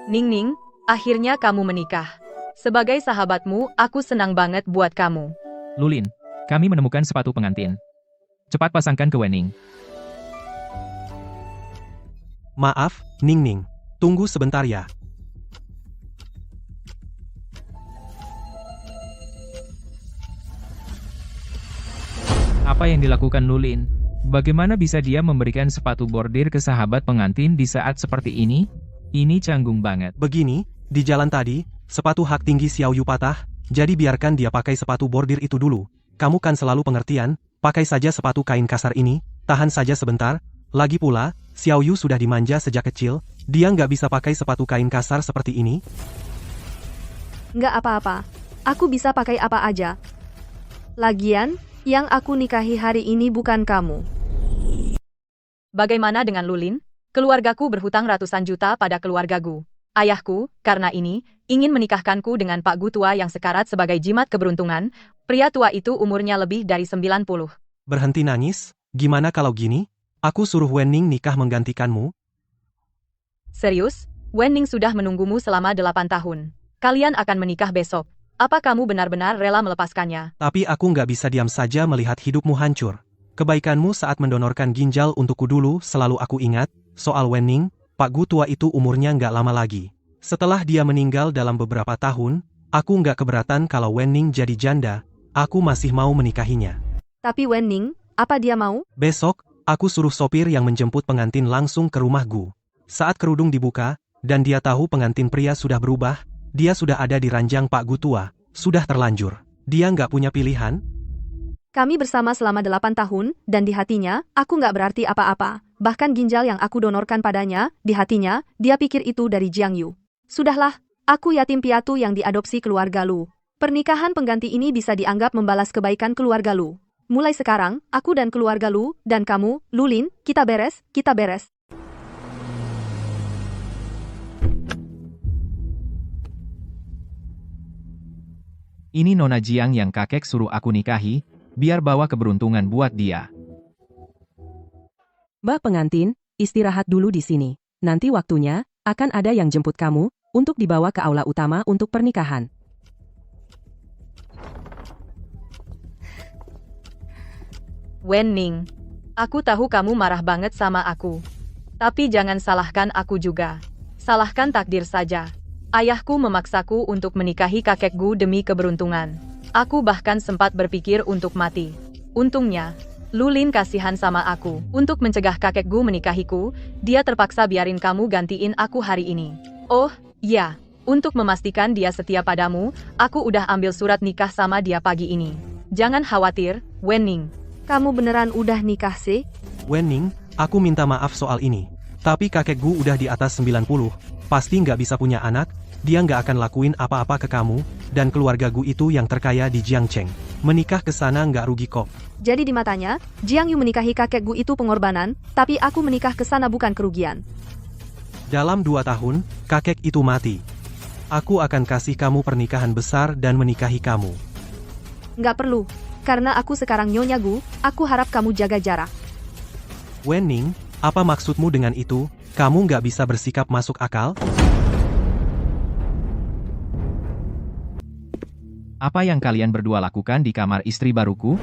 Ning Ning, akhirnya kamu menikah. Sebagai sahabatmu, aku senang banget buat kamu. Lulin, kami menemukan sepatu pengantin. Cepat pasangkan ke Wenning. Maaf, Ning Ning. Tunggu sebentar ya. Apa yang dilakukan Lulin? Bagaimana bisa dia memberikan sepatu bordir ke sahabat pengantin di saat seperti ini? Ini canggung banget. Begini, di jalan tadi, sepatu hak tinggi Xiao Yu patah, jadi biarkan dia pakai sepatu bordir itu dulu. Kamu kan selalu pengertian, pakai saja sepatu kain kasar ini, tahan saja sebentar. Lagi pula, Xiao Yu sudah dimanja sejak kecil, dia nggak bisa pakai sepatu kain kasar seperti ini. Nggak apa-apa. Aku bisa pakai apa aja. Lagian, yang aku nikahi hari ini bukan kamu. Bagaimana dengan Lulin? Keluargaku berhutang ratusan juta pada keluarga Gu. Ayahku, karena ini, ingin menikahkanku dengan Pak Gu tua yang sekarat sebagai jimat keberuntungan. Pria tua itu umurnya lebih dari 90. Berhenti nangis, gimana kalau gini? Aku suruh Wenning nikah menggantikanmu. Serius? Wenning sudah menunggumu selama 8 tahun. Kalian akan menikah besok. Apa kamu benar-benar rela melepaskannya? Tapi aku nggak bisa diam saja melihat hidupmu hancur. Kebaikanmu saat mendonorkan ginjal untukku dulu selalu aku ingat. Soal Wenning, Pak Gu tua itu umurnya nggak lama lagi. Setelah dia meninggal dalam beberapa tahun, aku nggak keberatan kalau Wenning jadi janda. Aku masih mau menikahinya. Tapi Wenning, apa dia mau? Besok, aku suruh sopir yang menjemput pengantin langsung ke rumah Gu. Saat kerudung dibuka, dan dia tahu pengantin pria sudah berubah, dia sudah ada di ranjang Pak Gu tua, sudah terlanjur. Dia nggak punya pilihan. Kami bersama selama 8 tahun, dan di hatinya, aku nggak berarti apa-apa. Bahkan ginjal yang aku donorkan padanya, di hatinya, dia pikir itu dari Jiang Yu. Sudahlah, aku yatim piatu yang diadopsi keluarga Lu. Pernikahan pengganti ini bisa dianggap membalas kebaikan keluarga Lu. Mulai sekarang, aku dan keluarga Lu, dan kamu, Lulin, kita beres, kita beres. Ini Nona Jiang yang kakek suruh aku nikahi, biar bawa keberuntungan buat dia. Mbak pengantin, istirahat dulu di sini. Nanti waktunya, akan ada yang jemput kamu, untuk dibawa ke aula utama untuk pernikahan. Wenning, aku tahu kamu marah banget sama aku. Tapi jangan salahkan aku juga. Salahkan takdir saja. Ayahku memaksaku untuk menikahi kakek Gu demi keberuntungan. Aku bahkan sempat berpikir untuk mati. Untungnya, Lulin kasihan sama aku. Untuk mencegah kakek Gu menikahiku, dia terpaksa biarin kamu gantiin aku hari ini. Oh, iya. Untuk memastikan dia setia padamu, aku udah ambil surat nikah sama dia pagi ini. Jangan khawatir, Wenning. Kamu beneran udah nikah sih? Wenning, aku minta maaf soal ini. Tapi kakek Gu udah di atas 90, pasti nggak bisa punya anak, dia nggak akan lakuin apa-apa ke kamu, dan keluarga Gu itu yang terkaya di Jiangcheng. Menikah ke sana nggak rugi kok. Jadi di matanya, Jiang Yu menikahi kakek Gu itu pengorbanan, tapi aku menikah ke sana bukan kerugian. Dalam 2 tahun, kakek itu mati. Aku akan kasih kamu pernikahan besar dan menikahi kamu. Nggak perlu. Karena aku sekarang Nyonya Gu, aku harap kamu jaga jarak. Wenning, apa maksudmu dengan itu? Kamu nggak bisa bersikap masuk akal? Apa yang kalian berdua lakukan di kamar istri baruku?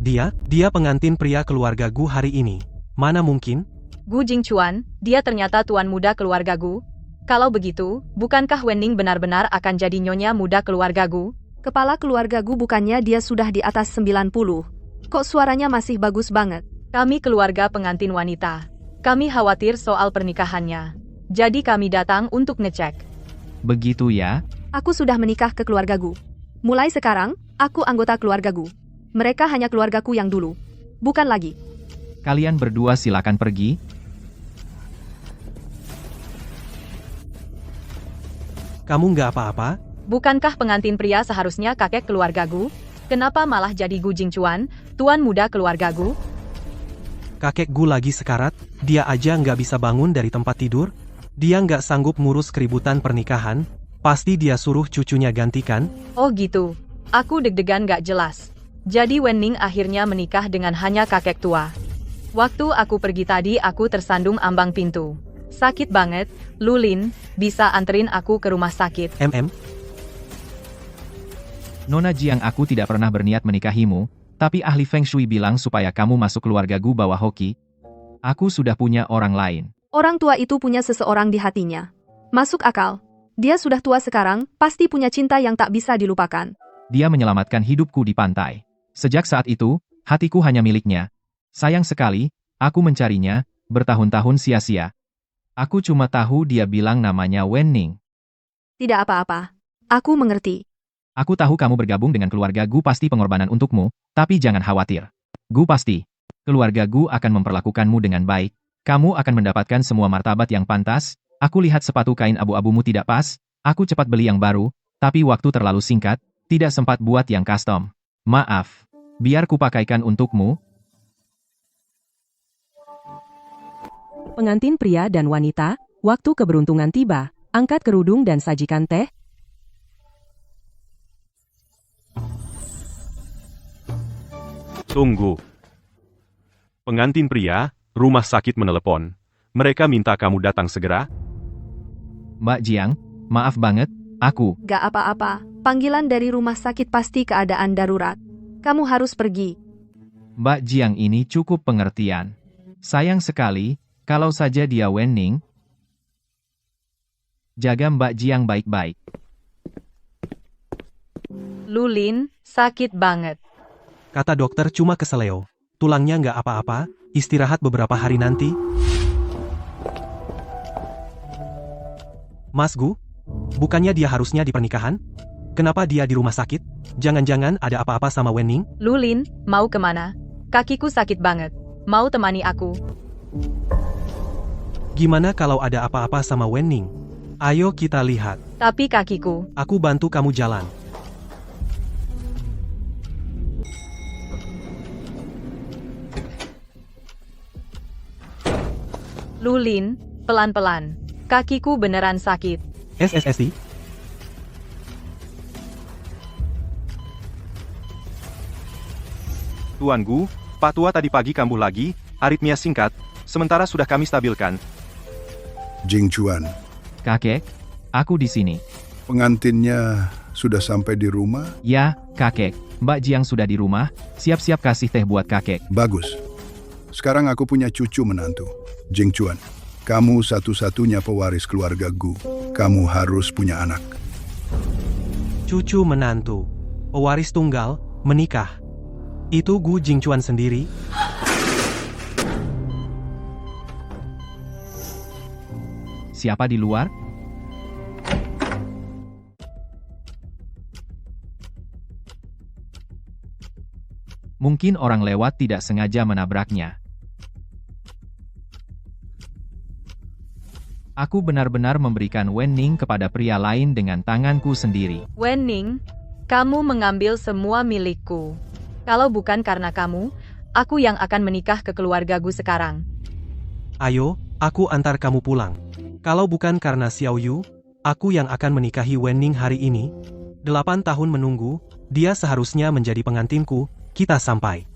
Dia pengantin pria keluarga Gu hari ini. Mana mungkin? Gu Jingchuan, dia ternyata tuan muda keluarga Gu. Kalau begitu, bukankah Wenning benar-benar akan jadi nyonya muda keluarga Gu? Kepala keluarga Gu bukannya dia sudah di atas 90. Kok suaranya masih bagus banget? Kami keluarga pengantin wanita. Kami khawatir soal pernikahannya. Jadi kami datang untuk ngecek. Begitu ya? Aku sudah menikah ke keluarga Gu. Mulai sekarang, aku anggota keluarga Gu. Mereka hanya keluargaku yang dulu. Bukan lagi. Kalian berdua silakan pergi. Kamu nggak apa-apa? Bukankah pengantin pria seharusnya kakek keluarga Gu? Kenapa malah jadi Gu Jingchuan, tuan muda keluarga Gu? Kakek Gu lagi sekarat, dia aja nggak bisa bangun dari tempat tidur. Dia nggak sanggup ngurus keributan pernikahan, pasti dia suruh cucunya gantikan. Oh gitu, aku deg-degan gak jelas. Jadi Wenning akhirnya menikah dengan hanya kakek tua. Waktu aku pergi tadi aku tersandung ambang pintu. Sakit banget, Lulin, bisa anterin aku ke rumah sakit. Nona Jiang, aku tidak pernah berniat menikahimu, tapi ahli Feng Shui bilang supaya kamu masuk keluarga Gu bawa hoki. Aku sudah punya orang lain. Orang tua itu punya seseorang di hatinya. Masuk akal. Dia sudah tua sekarang, pasti punya cinta yang tak bisa dilupakan. Dia menyelamatkan hidupku di pantai. Sejak saat itu, hatiku hanya miliknya. Sayang sekali, aku mencarinya, bertahun-tahun sia-sia. Aku cuma tahu dia bilang namanya Wen Ning. Tidak apa-apa. Aku mengerti. Aku tahu kamu bergabung dengan keluarga Gu pasti pengorbanan untukmu, tapi jangan khawatir. Gu pasti. Keluarga Gu akan memperlakukanmu dengan baik. Kamu akan mendapatkan semua martabat yang pantas. Aku lihat sepatu kain abu-abumu tidak pas. Aku cepat beli yang baru, tapi waktu terlalu singkat, tidak sempat buat yang custom. Maaf. Biar kupakaikan untukmu. Pengantin pria dan wanita, waktu keberuntungan tiba. Angkat kerudung dan sajikan teh. Tunggu. Pengantin pria, rumah sakit menelepon. Mereka minta kamu datang segera. Mbak Jiang, maaf banget, aku. Gak apa-apa. Panggilan dari rumah sakit pasti keadaan darurat. Kamu harus pergi. Mbak Jiang ini cukup pengertian. Sayang sekali, kalau saja dia Wen Ning. Jaga Mbak Jiang baik-baik. Lulin, sakit banget. Kata dokter cuma keseleo. Tulangnya nggak apa-apa, istirahat beberapa hari nanti. Mas Gu, bukannya dia harusnya di pernikahan? Kenapa dia di rumah sakit? Jangan-jangan ada apa-apa sama Wen Ning? Lulin, mau kemana? Kakiku sakit banget. Mau temani aku? Gimana kalau ada apa-apa sama Wen Ning? Ayo kita lihat. Tapi kakiku. Aku bantu kamu jalan. Lulin, pelan-pelan. Kakiku beneran sakit. SSSI? Tuan Gu, Pak Tua tadi pagi kambuh lagi, aritmia singkat, sementara sudah kami stabilkan. Jing Chuan, Kakek, aku di sini. pengantinnya sudah sampai di rumah? Ya, kakek. Mbak Jiang sudah di rumah, siap-siap kasih teh buat kakek. Bagus. Sekarang aku punya cucu menantu. Jing Chuan, kamu satu-satunya pewaris keluarga Gu. Kamu harus punya anak. Cucu menantu. Pewaris tunggal, menikah. Itu Gu Jingchuan sendiri? Siapa di luar? Mungkin orang lewat tidak sengaja menabraknya. Aku benar-benar memberikan Wen Ning kepada pria lain dengan tanganku sendiri. Wen Ning, kamu mengambil semua milikku. Kalau bukan karena kamu, aku yang akan menikah ke keluarga Gu sekarang. Ayo, aku antar kamu pulang. Kalau bukan karena Xiao Yu, aku yang akan menikahi Wen Ning hari ini. 8 tahun menunggu, dia seharusnya menjadi pengantinku, kita sampai.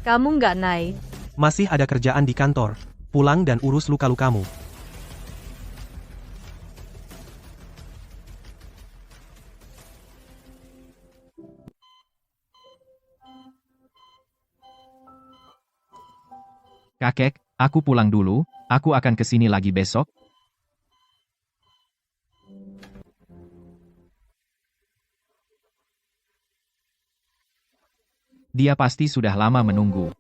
Kamu nggak naik. Masih ada kerjaan di kantor. Pulang dan urus luka-lukamu. Kakek, aku pulang dulu, aku akan kesini lagi besok. Dia pasti sudah lama menunggu.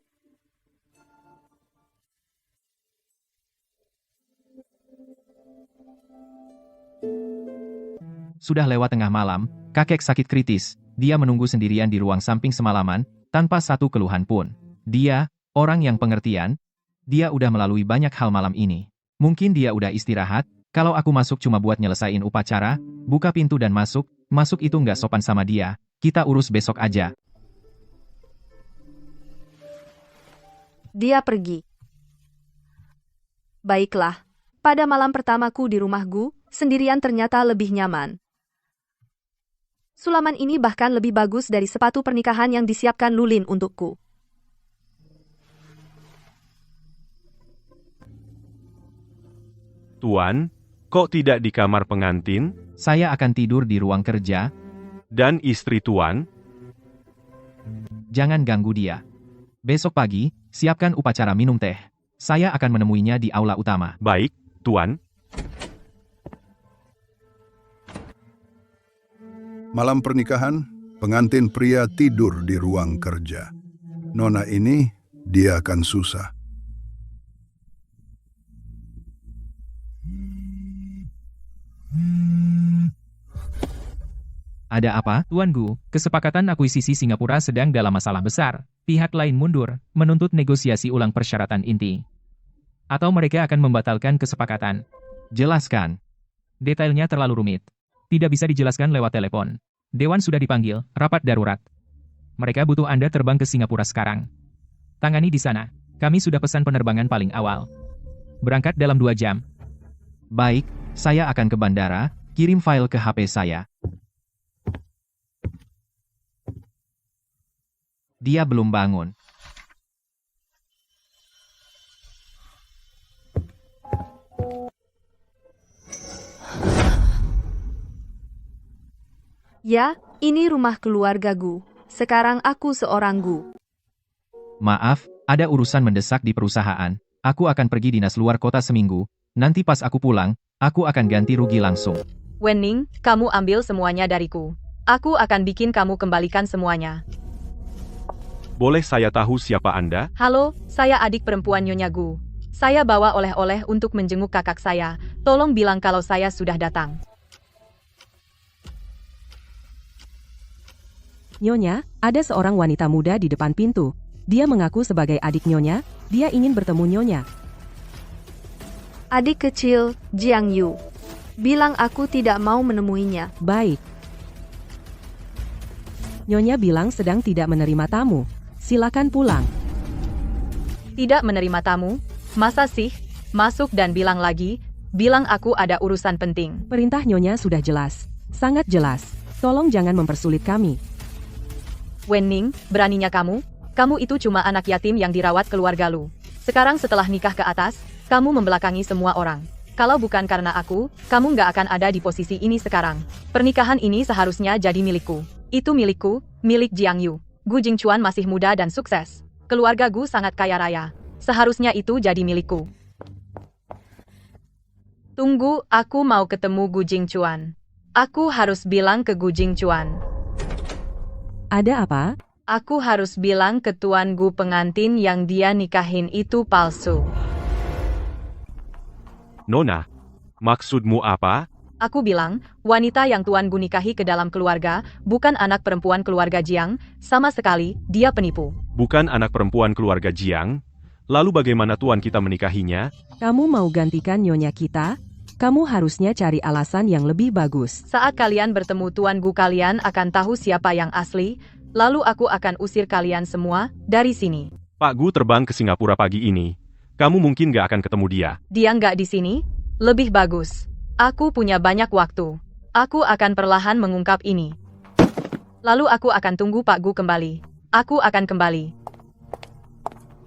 Sudah lewat tengah malam, kakek sakit kritis. Dia menunggu sendirian di ruang samping semalaman, tanpa satu keluhan pun. Dia, orang yang pengertian, dia udah melalui banyak hal malam ini. Mungkin dia udah istirahat, kalau aku masuk cuma buat nyelesain upacara, buka pintu dan masuk itu nggak sopan sama dia, kita urus besok aja. Dia pergi. Baiklah. Pada malam pertamaku di rumah Gu, sendirian ternyata lebih nyaman. Sulaman ini bahkan lebih bagus dari sepatu pernikahan yang disiapkan Lulin untukku. Tuan, kok tidak di kamar pengantin? Saya akan tidur di ruang kerja. Dan istri Tuan? Jangan ganggu dia. Besok pagi, siapkan upacara minum teh. Saya akan menemuinya di aula utama. Baik, Tuan. Malam pernikahan, pengantin pria tidur di ruang kerja. Nona ini, dia akan susah. Ada apa? Tuan Gu, kesepakatan akuisisi Singapura sedang dalam masalah besar. Pihak lain mundur, menuntut negosiasi ulang persyaratan inti. Atau mereka akan membatalkan kesepakatan. Jelaskan. Detailnya terlalu rumit. Tidak bisa dijelaskan lewat telepon. Dewan sudah dipanggil, rapat darurat. Mereka butuh Anda terbang ke Singapura sekarang. Tangani di sana. Kami sudah pesan penerbangan paling awal. Berangkat dalam 2 jam. Baik, saya akan ke bandara, kirim file ke HP saya. Dia belum bangun. Ya, ini rumah keluarga Gu. Sekarang aku seorang Gu. Maaf, ada urusan mendesak di perusahaan. Aku akan pergi dinas luar kota seminggu. Nanti pas aku pulang, aku akan ganti rugi langsung. Wenning, kamu ambil semuanya dariku. Aku akan bikin kamu kembalikan semuanya. Boleh saya tahu siapa Anda? Halo, saya adik perempuan Nyonya Gu. Saya bawa oleh-oleh untuk menjenguk kakak saya. Tolong bilang kalau saya sudah datang. Nyonya, ada seorang wanita muda di depan pintu. Dia mengaku sebagai adik Nyonya, dia ingin bertemu Nyonya. Adik kecil, Jiang Yu. Bilang aku tidak mau menemuinya. Baik. Nyonya bilang sedang tidak menerima tamu. Silakan pulang. Tidak menerima tamu? Masa sih? Masuk dan bilang lagi. Bilang aku ada urusan penting. Perintah Nyonya sudah jelas. Sangat jelas. Tolong jangan mempersulit kami. Wenning, beraninya kamu? Kamu itu cuma anak yatim yang dirawat keluarga lu. Sekarang setelah nikah ke atas, kamu membelakangi semua orang. Kalau bukan karena aku, kamu nggak akan ada di posisi ini sekarang. Pernikahan ini seharusnya jadi milikku. Itu milikku, milik Jiang Yu. Gu Jingchuan masih muda dan sukses. Keluarga Gu sangat kaya raya. Seharusnya itu jadi milikku. Tunggu, aku mau ketemu Gu Jingchuan. Aku harus bilang ke Gu Jingchuan. Ada apa? Aku harus bilang ke Tuan Gu pengantin yang dia nikahin itu palsu. Nona, maksudmu apa? Aku bilang, wanita yang Tuan Gu nikahi ke dalam keluarga, bukan anak perempuan keluarga Jiang, sama sekali, dia penipu. Bukan anak perempuan keluarga Jiang? Lalu bagaimana Tuan kita menikahinya? Kamu mau gantikan Nyonya kita? Kamu harusnya cari alasan yang lebih bagus. Saat kalian bertemu Tuan Gu kalian akan tahu siapa yang asli, lalu aku akan usir kalian semua dari sini. Pak Gu terbang ke Singapura pagi ini. Kamu mungkin gak akan ketemu dia. Dia nggak di sini? Lebih bagus. Aku punya banyak waktu. Aku akan perlahan mengungkap ini. Lalu aku akan tunggu Pak Gu kembali. Aku akan kembali.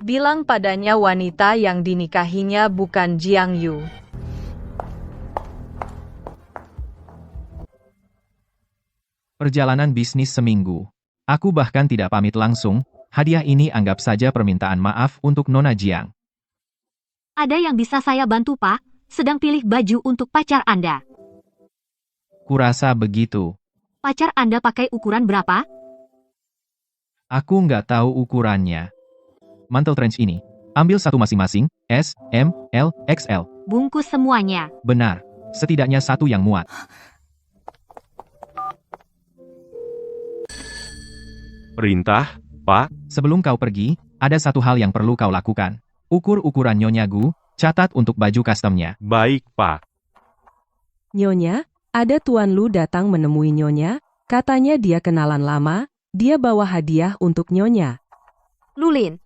Bilang padanya wanita yang dinikahinya bukan Jiang Yu. Perjalanan bisnis seminggu. Aku bahkan tidak pamit langsung. Hadiah ini anggap saja permintaan maaf untuk Nona Jiang. Ada yang bisa saya bantu, Pak? Sedang pilih baju untuk pacar Anda. Kurasa begitu. Pacar Anda pakai ukuran berapa? Aku nggak tahu ukurannya. Mantel trench ini. Ambil satu masing-masing, S, M, L, XL. Bungkus semuanya. Benar. Setidaknya satu yang muat. Perintah, Pak? Sebelum kau pergi, ada satu hal yang perlu kau lakukan. Ukur ukuran Nyonya Gu, catat untuk baju customnya. Baik, Pak. Nyonya, ada Tuan Lu datang menemui Nyonya, katanya dia kenalan lama, dia bawa hadiah untuk Nyonya. Lulin.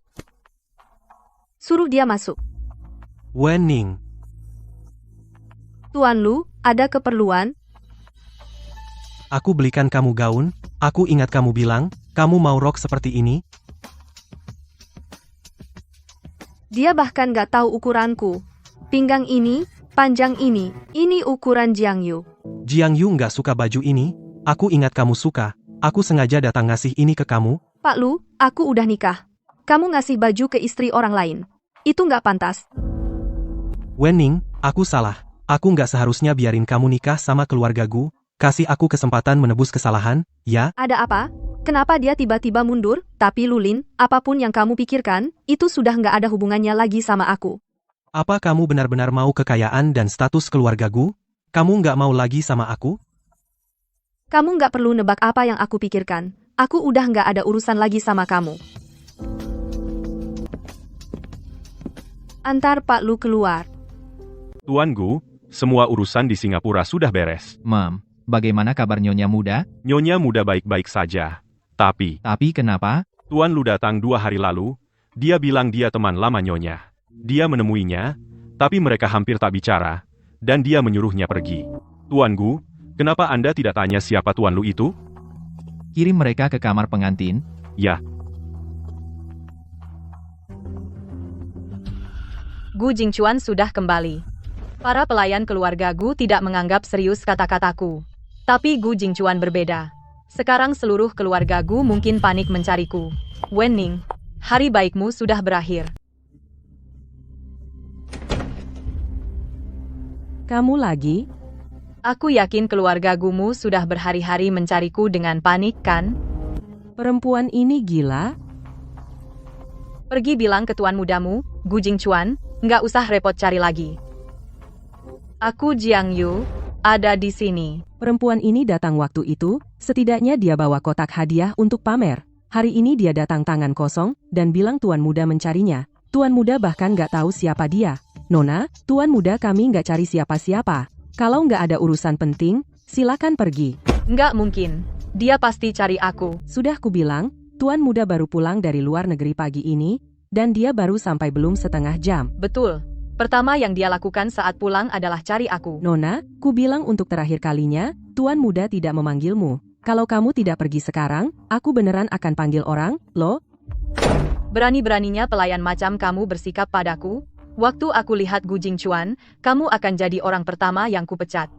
Suruh dia masuk. Wenning. Tuan Lu, ada keperluan? Aku belikan kamu gaun, aku ingat kamu bilang, kamu mau rok seperti ini? Dia bahkan gak tahu ukuranku. Pinggang ini, Panjang ini ukuran Jiang Yu. Jiang Yu nggak suka baju ini, aku ingat kamu suka. Aku sengaja datang ngasih ini ke kamu. Pak Lu, aku udah nikah. Kamu ngasih baju ke istri orang lain. Itu nggak pantas. Wenning, aku salah. Aku nggak seharusnya biarin kamu nikah sama keluarga Gu. Kasih aku kesempatan menebus kesalahan, ya? Ada apa? Kenapa dia tiba-tiba mundur? Tapi Lulin, apapun yang kamu pikirkan, itu sudah nggak ada hubungannya lagi sama aku. Apa kamu benar-benar mau kekayaan dan status keluarga Gu? Kamu nggak mau lagi sama aku? Kamu nggak perlu nebak apa yang aku pikirkan. Aku udah nggak ada urusan lagi sama kamu. Antar Pak Lu keluar. Tuan Gu, semua urusan di Singapura sudah beres. Mam, bagaimana kabar Nyonya muda? Nyonya muda baik-baik saja. Tapi Kenapa? Tuan Lu datang 2 hari lalu. Dia bilang dia teman lama Nyonya. Dia menemuinya, tapi mereka hampir tak bicara, dan dia menyuruhnya pergi. Tuan Gu, kenapa Anda tidak tanya siapa Tuan Lu itu? Kirim mereka ke kamar pengantin. Ya, Gu Jingchuan sudah kembali. Para pelayan keluarga Gu tidak menganggap serius kata-kataku. Tapi Gu Jingchuan berbeda. Sekarang seluruh keluarga Gu mungkin panik mencariku. Wenning, hari baikmu sudah berakhir. Kamu lagi? Aku yakin keluarga Gumu sudah berhari-hari mencariku dengan panik, kan? Perempuan ini gila? Pergi bilang ke tuan mudamu, Gu Jingchuan, nggak usah repot cari lagi. Aku Jiang Yu, ada di sini. Perempuan ini datang waktu itu, setidaknya dia bawa kotak hadiah untuk pamer. Hari ini dia datang tangan kosong, dan bilang tuan muda mencarinya. Tuan muda bahkan nggak tahu siapa dia. Nona, tuan muda kami nggak cari siapa-siapa. Kalau nggak ada urusan penting, silakan pergi. Nggak mungkin. Dia pasti cari aku. Sudah kubilang, tuan muda baru pulang dari luar negeri pagi ini, dan dia baru sampai belum setengah jam. Betul. Pertama yang dia lakukan saat pulang adalah cari aku. Nona, kubilang untuk terakhir kalinya, tuan muda tidak memanggilmu. Kalau kamu tidak pergi sekarang, aku beneran akan panggil orang, loh. Berani-beraninya pelayan macam kamu bersikap padaku? Waktu aku lihat Gu Jingchuan, kamu akan jadi orang pertama yang kupecat.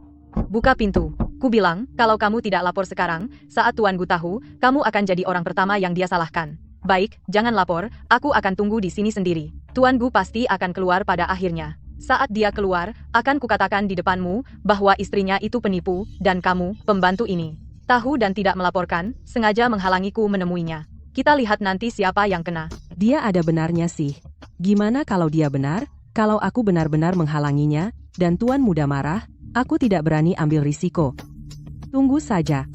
Buka pintu. Ku bilang, kalau kamu tidak lapor sekarang, saat Tuan Gu tahu, kamu akan jadi orang pertama yang dia salahkan. Baik, jangan lapor, aku akan tunggu di sini sendiri. Tuan Gu pasti akan keluar pada akhirnya. Saat dia keluar, akan kukatakan di depanmu, bahwa istrinya itu penipu, dan kamu, pembantu ini, tahu dan tidak melaporkan, sengaja menghalangiku menemuinya. Kita lihat nanti siapa yang kena. Dia ada benarnya sih. Gimana kalau dia benar? Kalau aku benar-benar menghalanginya, dan tuan muda marah, aku tidak berani ambil risiko. Tunggu saja.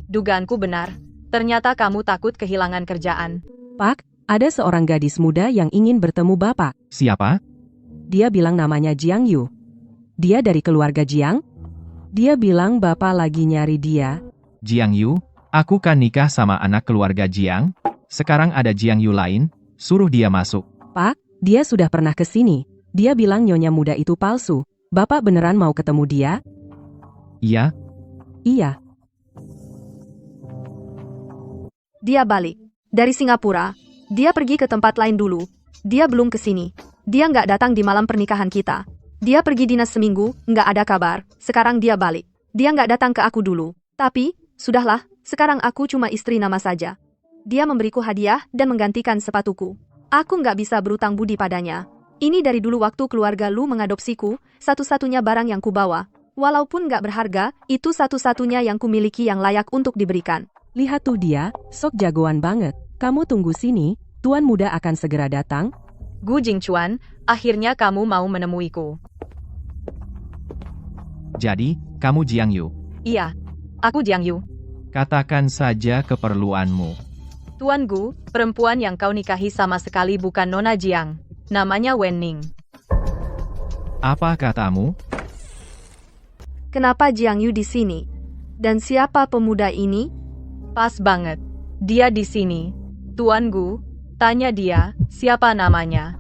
Dugaanku benar. Ternyata kamu takut kehilangan kerjaan. Pak, ada seorang gadis muda yang ingin bertemu Bapak. Siapa? Dia bilang namanya Jiang Yu. Dia dari keluarga Jiang? Dia bilang Bapak lagi nyari dia. Jiang Yu, aku kan nikah sama anak keluarga Jiang. Sekarang ada Jiang Yu lain, suruh dia masuk. Pak, dia sudah pernah ke sini. Dia bilang nyonya muda itu palsu. Bapak beneran mau ketemu dia? Iya, Iya. Dia balik. Dari Singapura. Dia pergi ke tempat lain dulu. Dia belum ke sini. Dia nggak datang di malam pernikahan kita. Dia pergi dinas seminggu, nggak ada kabar. Sekarang dia balik. Dia nggak datang ke aku dulu. Tapi, sudahlah, sekarang aku cuma istri nama saja. Dia memberiku hadiah dan menggantikan sepatuku. Aku nggak bisa berutang budi padanya. Ini dari dulu waktu keluarga Lu mengadopsiku, satu-satunya barang yang kubawa. Walaupun nggak berharga, itu satu-satunya yang kumiliki yang layak untuk diberikan. Lihat tuh dia, sok jagoan banget. Kamu tunggu sini, tuan muda akan segera datang. Gu Jingchuan, akhirnya kamu mau menemuiku. jadi, kamu Jiang Yu. Iya, aku Jiang Yu. Katakan saja keperluanmu. Tuan Gu, perempuan yang kau nikahi sama sekali bukan Nona Jiang. Namanya Wenning. Apa katamu? Kenapa Jiang Yu di sini? Dan siapa pemuda ini? Pas banget. Dia di sini. Tuan Gu, tanya dia, siapa namanya?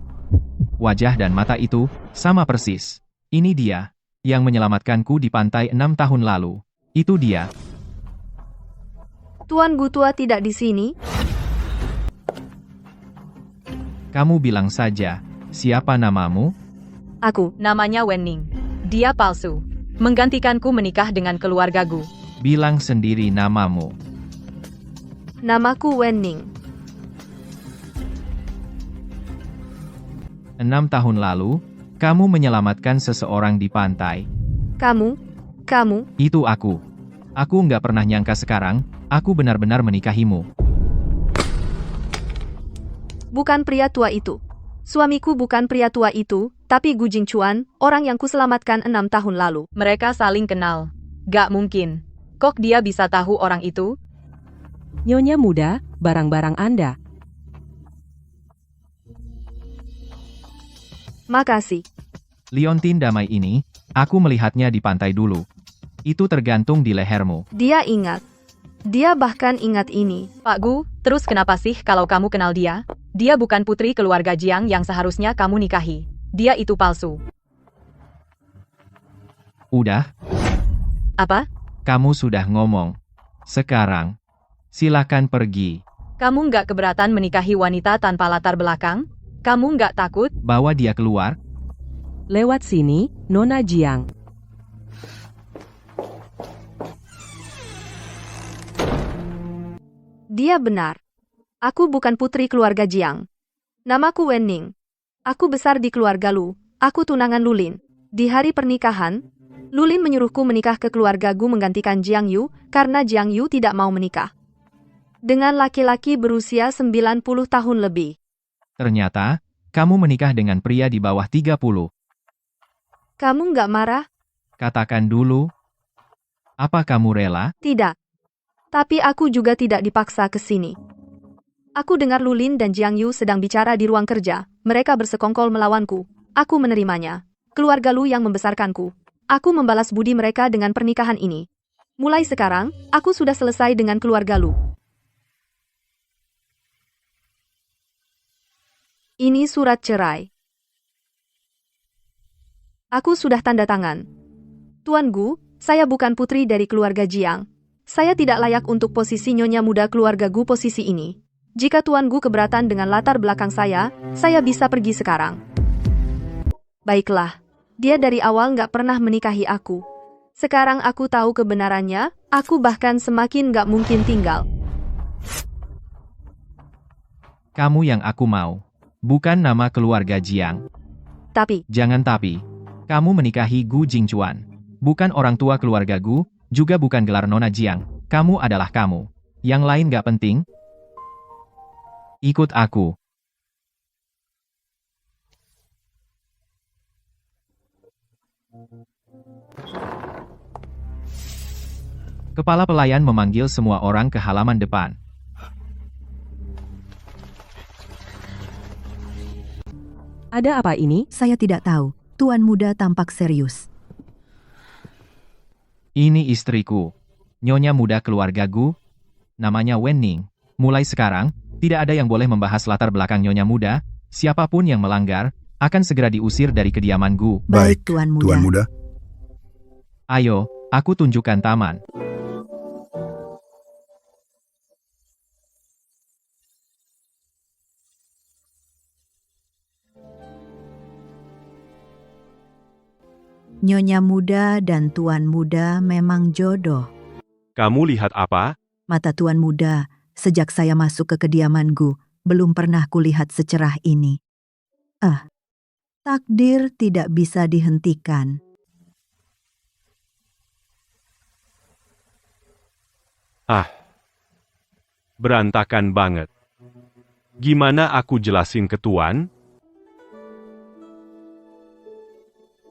Wajah dan mata itu sama persis. Ini dia yang menyelamatkanku di pantai 6 tahun lalu. Itu dia. Tuan Gu tua tidak di sini? Kamu bilang saja, siapa namamu? Aku. Namanya Wenning. Dia palsu. Menggantikanku menikah dengan keluarga Gu. Bilang sendiri namamu. Namaku Wenning. 6 tahun lalu, kamu menyelamatkan seseorang di pantai. Kamu? Itu aku. Aku nggak pernah nyangka sekarang, aku benar-benar menikahimu. Bukan pria tua itu. Suamiku bukan pria tua itu, tapi Gu Jingchuan, orang yang kuselamatkan 6 tahun lalu. Mereka saling kenal. Gak mungkin. Kok dia bisa tahu orang itu? Nyonya muda, barang-barang Anda. Makasih. Liontin damai ini, aku melihatnya di pantai dulu. Itu tergantung di lehermu. Dia ingat. Dia bahkan ingat ini. Pak Gu, terus kenapa sih kalau kamu kenal dia? Dia bukan putri keluarga Jiang yang seharusnya kamu nikahi. Dia itu palsu. Udah, Apa? kamu sudah ngomong. Sekarang, silakan pergi. Kamu nggak keberatan menikahi wanita tanpa latar belakang? Kamu nggak takut? Bawa dia keluar. Lewat sini, Nona Jiang. Dia benar. Aku bukan putri keluarga Jiang. Namaku Wenning. Aku besar di keluarga Lu. Aku tunangan Lulin. Di hari pernikahan, Lulin menyuruhku menikah ke keluarga Gu menggantikan Jiang Yu karena Jiang Yu tidak mau menikah dengan laki-laki berusia 90 tahun lebih. Ternyata, kamu menikah dengan pria di bawah 30. Kamu nggak marah? Katakan dulu, apa kamu rela? Tidak. Tapi aku juga tidak dipaksa ke sini. Aku dengar Lulin dan Jiang Yu sedang bicara di ruang kerja. Mereka bersekongkol melawanku. Aku menerimanya. Keluarga Lu yang membesarkanku. Aku membalas budi mereka dengan pernikahan ini. Mulai sekarang, aku sudah selesai dengan keluarga Lu. Ini surat cerai. Aku sudah tanda tangan. Tuan Gu, saya bukan putri dari keluarga Jiang. Saya tidak layak untuk posisi nyonya muda keluarga Gu posisi ini. Jika Tuan Gu keberatan dengan latar belakang saya bisa pergi sekarang. Baiklah, dia dari awal nggak pernah menikahi aku. Sekarang aku tahu kebenarannya, aku bahkan semakin nggak mungkin tinggal. Kamu yang aku mau. Bukan nama keluarga Jiang. Tapi, Jangan tapi. Kamu menikahi Gu Jingchuan. Bukan orang tua keluarga Gu, juga bukan gelar Nona Jiang. Kamu adalah kamu. Yang lain gak penting. Ikut aku. Kepala pelayan memanggil semua orang ke halaman depan. Ada apa ini? Saya tidak tahu. Tuan muda tampak serius. Ini istriku. Nyonya muda keluarga Gu. Namanya Wenning. Mulai sekarang, tidak ada yang boleh membahas latar belakang nyonya muda. Siapapun yang melanggar, akan segera diusir dari kediaman Gu. Baik, Tuan muda. Tuan muda. Ayo, aku tunjukkan taman. Nyonya muda dan tuan muda memang jodoh. Kamu lihat apa? Mata tuan muda, sejak saya masuk ke kediaman Gu, belum pernah kulihat secerah ini. Takdir tidak bisa dihentikan. Berantakan banget. Gimana aku jelasin ke Tuan?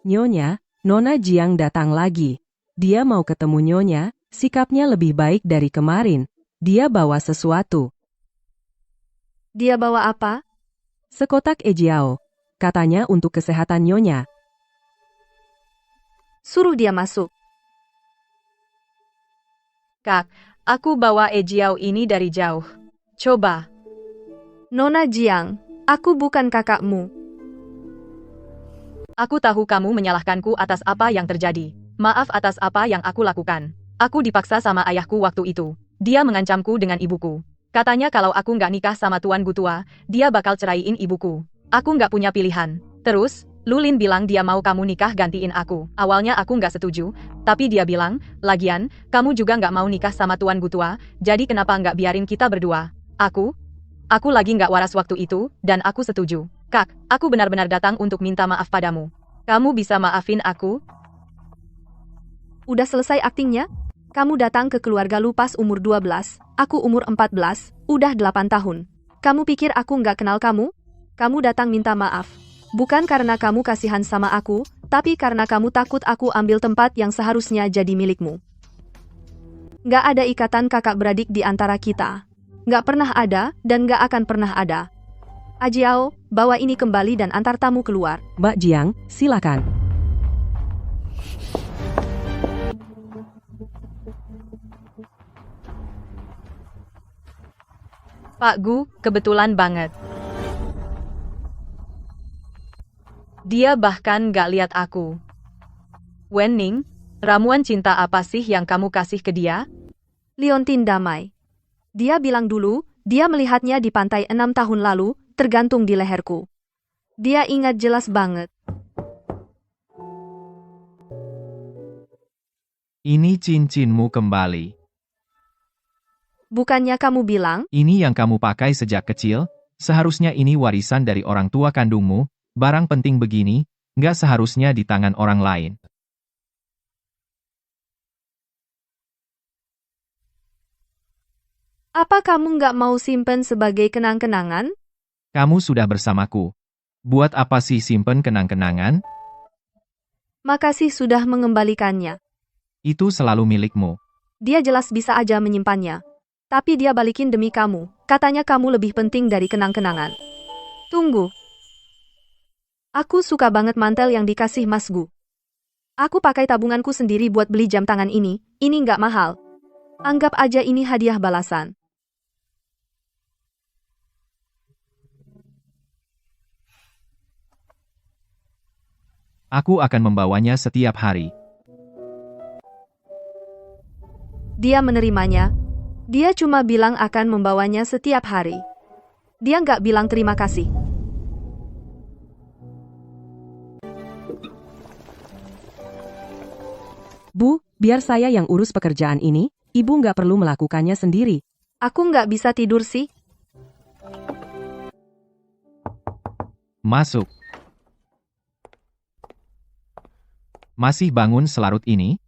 Nyonya, Nona Jiang datang lagi. Dia mau ketemu Nyonya, sikapnya lebih baik dari kemarin. Dia bawa sesuatu. dia bawa apa? Sekotak ejiao. Katanya untuk kesehatan Nyonya. Suruh dia masuk. Kak, aku bawa ejiao ini dari jauh. Coba. Nona Jiang, aku bukan kakakmu. Aku tahu kamu menyalahkanku atas apa yang terjadi. Maaf atas apa yang aku lakukan. Aku dipaksa sama ayahku waktu itu. Dia mengancamku dengan ibuku. Katanya kalau aku nggak nikah sama Tuan Gu tua, dia bakal ceraiin ibuku. Aku nggak punya pilihan. Terus, Lulin bilang dia mau kamu nikah gantiin aku. Awalnya aku nggak setuju, tapi dia bilang, lagian, kamu juga nggak mau nikah sama Tuan Gu tua, jadi kenapa nggak biarin kita berdua? Aku lagi nggak waras waktu itu, dan aku setuju. Kak, aku benar-benar datang untuk minta maaf padamu. Kamu bisa maafin aku? Udah selesai aktingnya? Kamu datang ke keluarga lu pas umur 12, aku umur 14, udah 8 tahun. Kamu pikir aku nggak kenal kamu? Kamu datang minta maaf. Bukan karena kamu kasihan sama aku, tapi karena kamu takut aku ambil tempat yang seharusnya jadi milikmu. Nggak ada ikatan kakak beradik di antara kita. Nggak pernah ada, dan nggak akan pernah ada. Ajiao, bawa ini kembali dan antar tamu keluar. Mbak Jiang, silakan. Pak Gu, kebetulan banget. Dia bahkan gak lihat aku. Wenning, ramuan cinta apa sih yang kamu kasih ke dia? Leontin damai. Dia bilang dulu, dia melihatnya di pantai 6 tahun lalu, tergantung di leherku. Dia ingat jelas banget. Ini cincinmu kembali. Bukannya kamu bilang? Ini yang kamu pakai sejak kecil, seharusnya ini warisan dari orang tua kandungmu. Barang penting begini, nggak seharusnya di tangan orang lain. Apa kamu nggak mau simpen sebagai kenang-kenangan? Kamu sudah bersamaku. Buat apa sih simpen kenang-kenangan? Makasih sudah mengembalikannya. Itu selalu milikmu. Dia jelas bisa aja menyimpannya. Tapi dia balikin demi kamu. Katanya kamu lebih penting dari kenang-kenangan. Tunggu. Aku suka banget mantel yang dikasih Mas Gu. Aku pakai tabunganku sendiri buat beli jam tangan ini nggak mahal. Anggap aja ini hadiah balasan. Aku akan membawanya setiap hari. Dia menerimanya. Dia cuma bilang akan membawanya setiap hari. Dia nggak bilang terima kasih. Bu, biar saya yang urus pekerjaan ini, ibu nggak perlu melakukannya sendiri. Aku nggak bisa tidur sih. Masuk. Masih bangun selarut ini?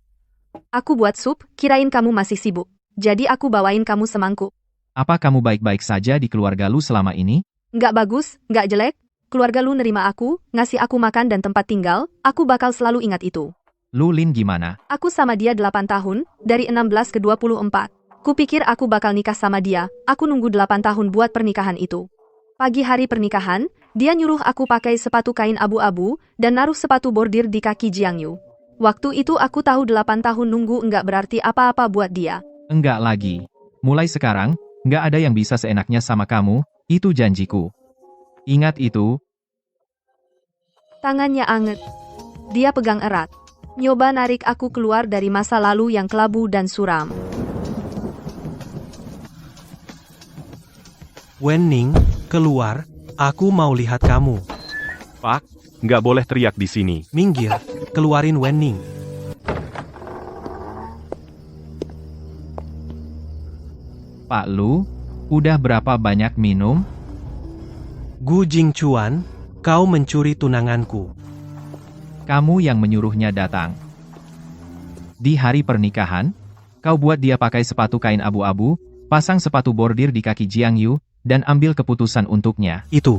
Aku buat sup, kirain kamu masih sibuk. Jadi aku bawain kamu semangkuk. Apa kamu baik-baik saja di keluarga lu selama ini? Nggak bagus, nggak jelek. Keluarga lu nerima aku, ngasih aku makan dan tempat tinggal, aku bakal selalu ingat itu. Lulin gimana? Aku sama dia 8 tahun, dari 16 ke 24. Kupikir aku bakal nikah sama dia, aku nunggu 8 tahun buat pernikahan itu. Pagi hari pernikahan, dia nyuruh aku pakai sepatu kain abu-abu, dan naruh sepatu bordir di kaki Jiangyu. Waktu itu aku tahu 8 tahun nunggu nggak berarti apa-apa buat dia. Enggak lagi. Mulai sekarang, nggak ada yang bisa seenaknya sama kamu, itu janjiku. Ingat itu. Tangannya anget. Dia pegang erat. Nyoba narik aku keluar dari masa lalu yang kelabu dan suram. Wenning, keluar, aku mau lihat kamu. Pak, nggak boleh teriak di sini. Minggir, keluarin Wenning. Pak Lu, udah berapa banyak minum? Gu Jingchuan, kau mencuri tunanganku. Kamu yang menyuruhnya datang. Di hari pernikahan, kau buat dia pakai sepatu kain abu-abu, pasang sepatu bordir di kaki Jiangyu, dan ambil keputusan untuknya. Itu,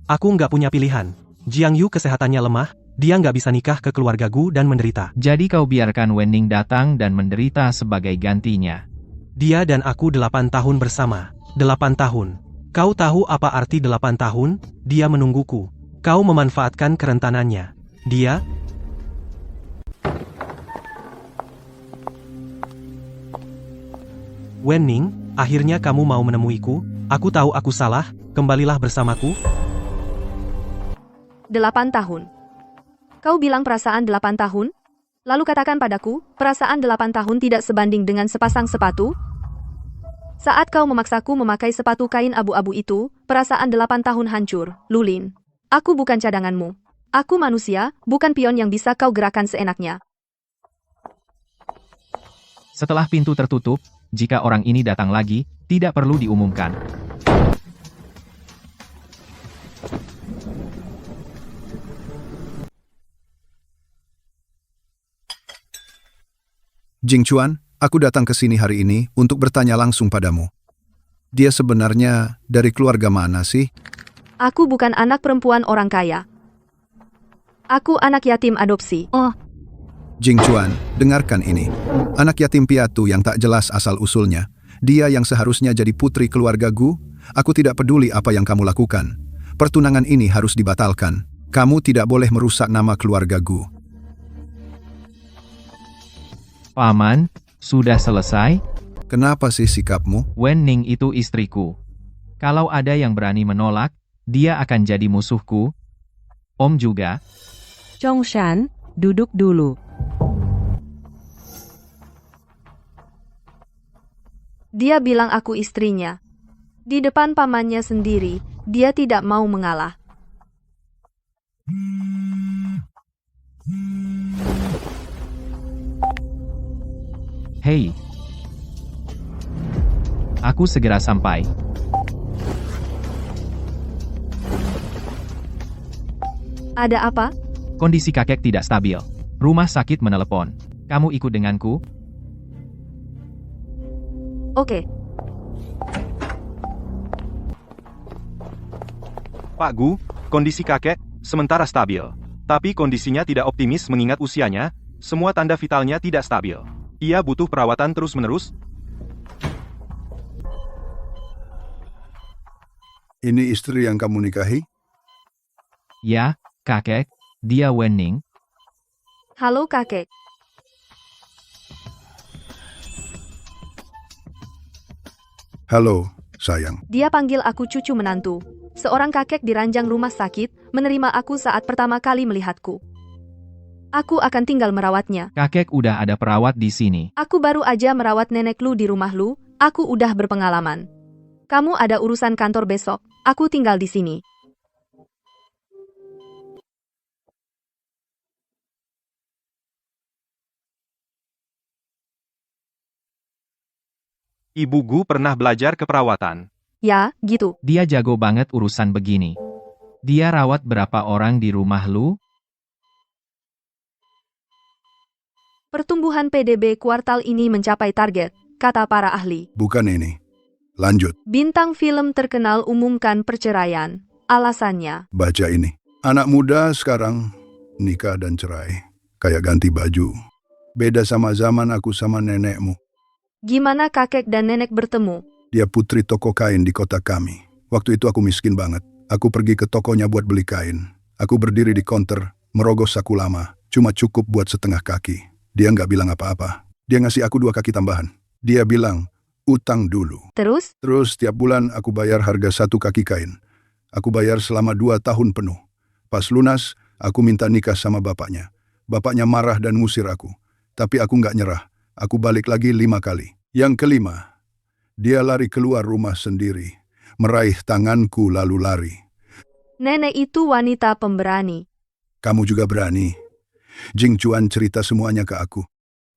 aku nggak punya pilihan. Jiangyu kesehatannya lemah, dia nggak bisa nikah ke keluarga Gu dan menderita. Jadi kau biarkan Wenning datang dan menderita sebagai gantinya. Dia dan aku 8 tahun bersama. 8 tahun. Kau tahu apa arti 8 tahun? Dia menungguku. Kau memanfaatkan kerentanannya. Dia... Wenning, akhirnya kamu mau menemuiku. Aku tahu aku salah, kembalilah bersamaku. 8 tahun. Kau bilang perasaan 8 tahun? Lalu katakan padaku, perasaan 8 tahun tidak sebanding dengan sepasang sepatu? Saat kau memaksaku memakai sepatu kain abu-abu itu, perasaan 8 tahun hancur, Lulin. Aku bukan cadanganmu. Aku manusia, bukan pion yang bisa kau gerakan seenaknya. Setelah pintu tertutup, jika orang ini datang lagi, tidak perlu diumumkan. Jing Chuan, aku datang ke sini hari ini untuk bertanya langsung padamu. Dia sebenarnya dari keluarga mana sih? Aku bukan anak perempuan orang kaya. Aku anak yatim adopsi. Oh, Jing Chuan, dengarkan ini. Anak yatim piatu yang tak jelas asal-usulnya. Dia yang seharusnya jadi putri keluarga Gu. Aku tidak peduli apa yang kamu lakukan. Pertunangan ini harus dibatalkan. Kamu tidak boleh merusak nama keluarga Gu. Paman, sudah selesai? Kenapa sih sikapmu? Wen Ning itu istriku. Kalau ada yang berani menolak, dia akan jadi musuhku. Om juga. Chongshan, duduk dulu. Dia bilang aku istrinya. Di depan pamannya sendiri, dia tidak mau mengalah. Hei. Aku segera sampai. Ada apa? Kondisi kakek tidak stabil. Rumah sakit menelepon. Kamu ikut denganku? Oke. Pak Gu, kondisi kakek sementara stabil. Tapi kondisinya tidak optimis mengingat usianya, semua tanda vitalnya tidak stabil. Ia butuh perawatan terus-menerus. Ini istri yang kamu nikahi? Ya, kakek. Dia Wen Ning. Halo kakek. Halo, sayang. Dia panggil aku cucu menantu. Seorang kakek di ranjang rumah sakit, menerima aku saat pertama kali melihatku. Aku akan tinggal merawatnya. Kakek udah ada perawat di sini. Aku baru aja merawat nenek lu di rumah lu, aku udah berpengalaman. Kamu ada urusan kantor besok, aku tinggal di sini. Ibu Gu pernah belajar keperawatan. Ya, gitu. Dia jago banget urusan begini. Dia rawat berapa orang di rumah lu? Pertumbuhan PDB kuartal ini mencapai target, kata para ahli. Bukan ini. Lanjut, Bintang film terkenal umumkan perceraian. Alasannya, baca ini. Anak muda sekarang nikah dan cerai. Kayak ganti baju. Beda sama zaman aku sama nenekmu. gimana kakek dan nenek bertemu? Dia putri toko kain di kota kami. Waktu itu aku miskin banget. Aku pergi ke tokonya buat beli kain. Aku berdiri di konter, merogoh saku lama. Cuma cukup buat setengah kaki. Dia nggak bilang apa-apa. Dia ngasih aku 2 kaki tambahan. Dia bilang, utang dulu. Terus, Terus tiap bulan aku bayar harga 1 kaki kain. Aku bayar selama 2 tahun penuh. Pas lunas, aku minta nikah sama bapaknya. Bapaknya marah dan ngusir aku. Tapi aku nggak nyerah. Aku balik lagi 5 kali. Yang kelima, dia lari keluar rumah sendiri. Meraih tanganku lalu lari. nenek itu wanita pemberani. Kamu juga berani. Jing Chuan cerita semuanya ke aku.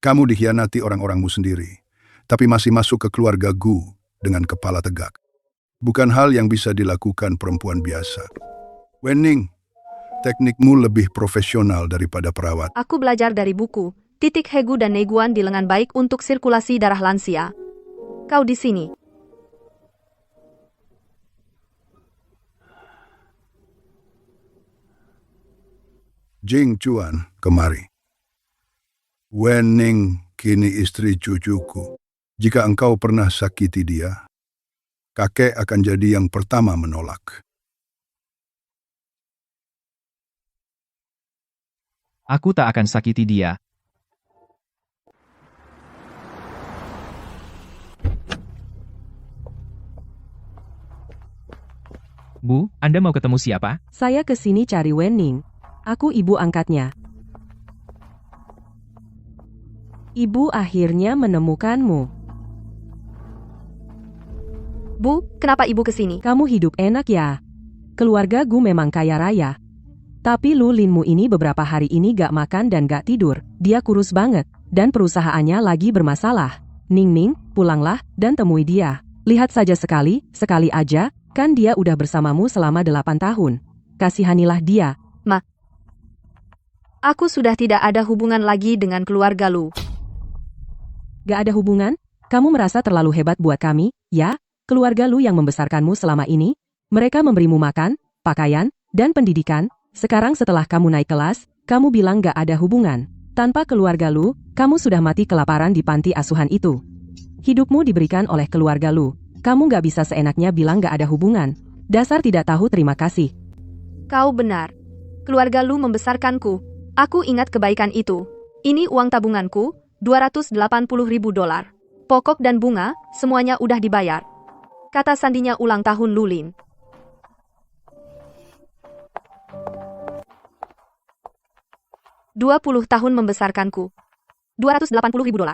Kamu dikhianati orang-orangmu sendiri. Tapi masih masuk ke keluarga Gu dengan kepala tegak. Bukan hal yang bisa dilakukan perempuan biasa. Wen Ning, teknikmu lebih profesional daripada perawat. Aku belajar dari buku. Titik Hegu dan Neguan di lengan baik untuk sirkulasi darah lansia. Kau di sini. Jing Chuan, kemari. Wen Ning kini istri cucuku. Jika engkau pernah sakiti dia, kakek akan jadi yang pertama menolak. Aku tak akan sakiti dia. Bu, Anda mau ketemu siapa? Saya ke sini cari Wen Ning. Aku ibu angkatnya. Ibu akhirnya menemukanmu. Bu, kenapa ibu ke sini? Kamu hidup enak ya? Keluarga Gu memang kaya raya. Tapi Lulinmu ini beberapa hari ini gak makan dan gak tidur. Dia kurus banget, dan perusahaannya lagi bermasalah. Ning, pulanglah dan temui dia. Lihat saja sekali aja, kan dia udah bersamamu selama 8 tahun. Kasihanilah dia. Aku sudah tidak ada hubungan lagi dengan keluarga Lu. Gak ada hubungan? Kamu merasa terlalu hebat buat kami, ya? Keluarga Lu yang membesarkanmu selama ini? Mereka memberimu makan, pakaian, dan pendidikan. Sekarang setelah kamu naik kelas, kamu bilang gak ada hubungan. Tanpa keluarga Lu, kamu sudah mati kelaparan di panti asuhan itu. Hidupmu diberikan oleh keluarga Lu. Kamu gak bisa seenaknya bilang gak ada hubungan. Dasar tidak tahu terima kasih. Kau benar. Keluarga Lu membesarkanku. Aku ingat kebaikan itu. Ini uang tabunganku, $280.000. Pokok dan bunga, semuanya udah dibayar. Kata sandinya ulang tahun Lulin. $20 tahun membesarkanku. $280.000.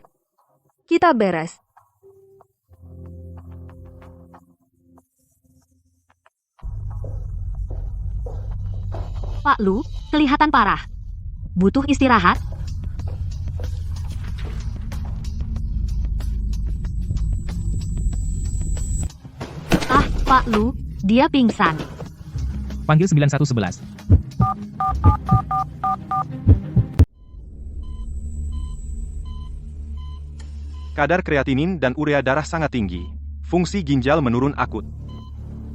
Kita beres. Pak Lu, kelihatan parah. Butuh istirahat? Pak Lu, dia pingsan. Panggil 9111. Kadar kreatinin dan urea darah sangat tinggi. Fungsi ginjal menurun akut.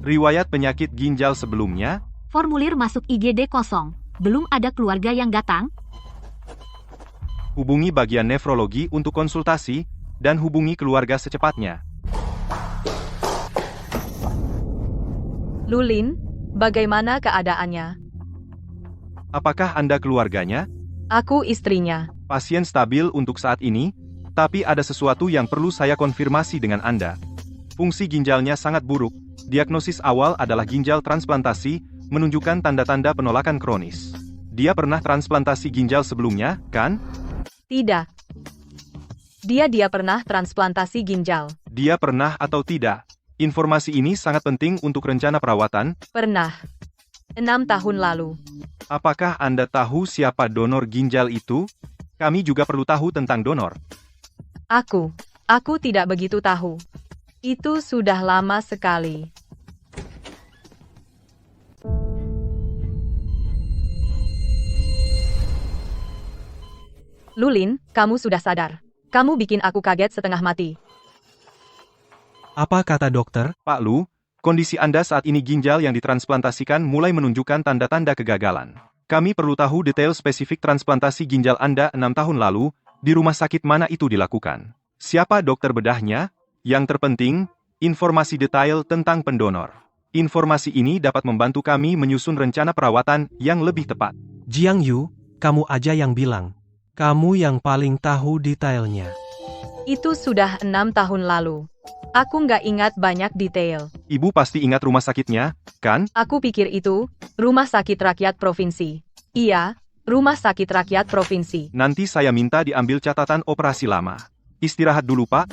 Riwayat penyakit ginjal sebelumnya? Formulir masuk IGD kosong. Belum ada keluarga yang datang? Hubungi bagian nefrologi untuk konsultasi, dan hubungi keluarga secepatnya. Lulin, bagaimana keadaannya? Apakah Anda keluarganya? Aku istrinya. Pasien stabil untuk saat ini, tapi ada sesuatu yang perlu saya konfirmasi dengan Anda. Fungsi ginjalnya sangat buruk. Diagnosis awal adalah ginjal transplantasi, menunjukkan tanda-tanda penolakan kronis. Dia pernah transplantasi ginjal sebelumnya, kan? Tidak. Dia pernah transplantasi ginjal. Dia pernah atau tidak? Informasi ini sangat penting untuk rencana perawatan. Pernah. 6 tahun lalu. Apakah Anda tahu siapa donor ginjal itu? Kami juga perlu tahu tentang donor. Aku tidak begitu tahu. Itu sudah lama sekali. Lulin, kamu sudah sadar. Kamu bikin aku kaget setengah mati. Apa kata dokter? Pak Lu, kondisi Anda saat ini ginjal yang ditransplantasikan mulai menunjukkan tanda-tanda kegagalan. Kami perlu tahu detail spesifik transplantasi ginjal Anda 6 tahun lalu, di rumah sakit mana itu dilakukan. Siapa dokter bedahnya? Yang terpenting, informasi detail tentang pendonor. Informasi ini dapat membantu kami menyusun rencana perawatan yang lebih tepat. Jiang Yu, kamu aja yang bilang. Kamu yang paling tahu detailnya. Itu sudah 6 tahun lalu. Aku nggak ingat banyak detail. Ibu pasti ingat rumah sakitnya, kan? Aku pikir itu, Rumah Sakit Rakyat Provinsi. Iya, Rumah Sakit Rakyat Provinsi. Nanti saya minta diambil catatan operasi lama. Istirahat dulu, Pak.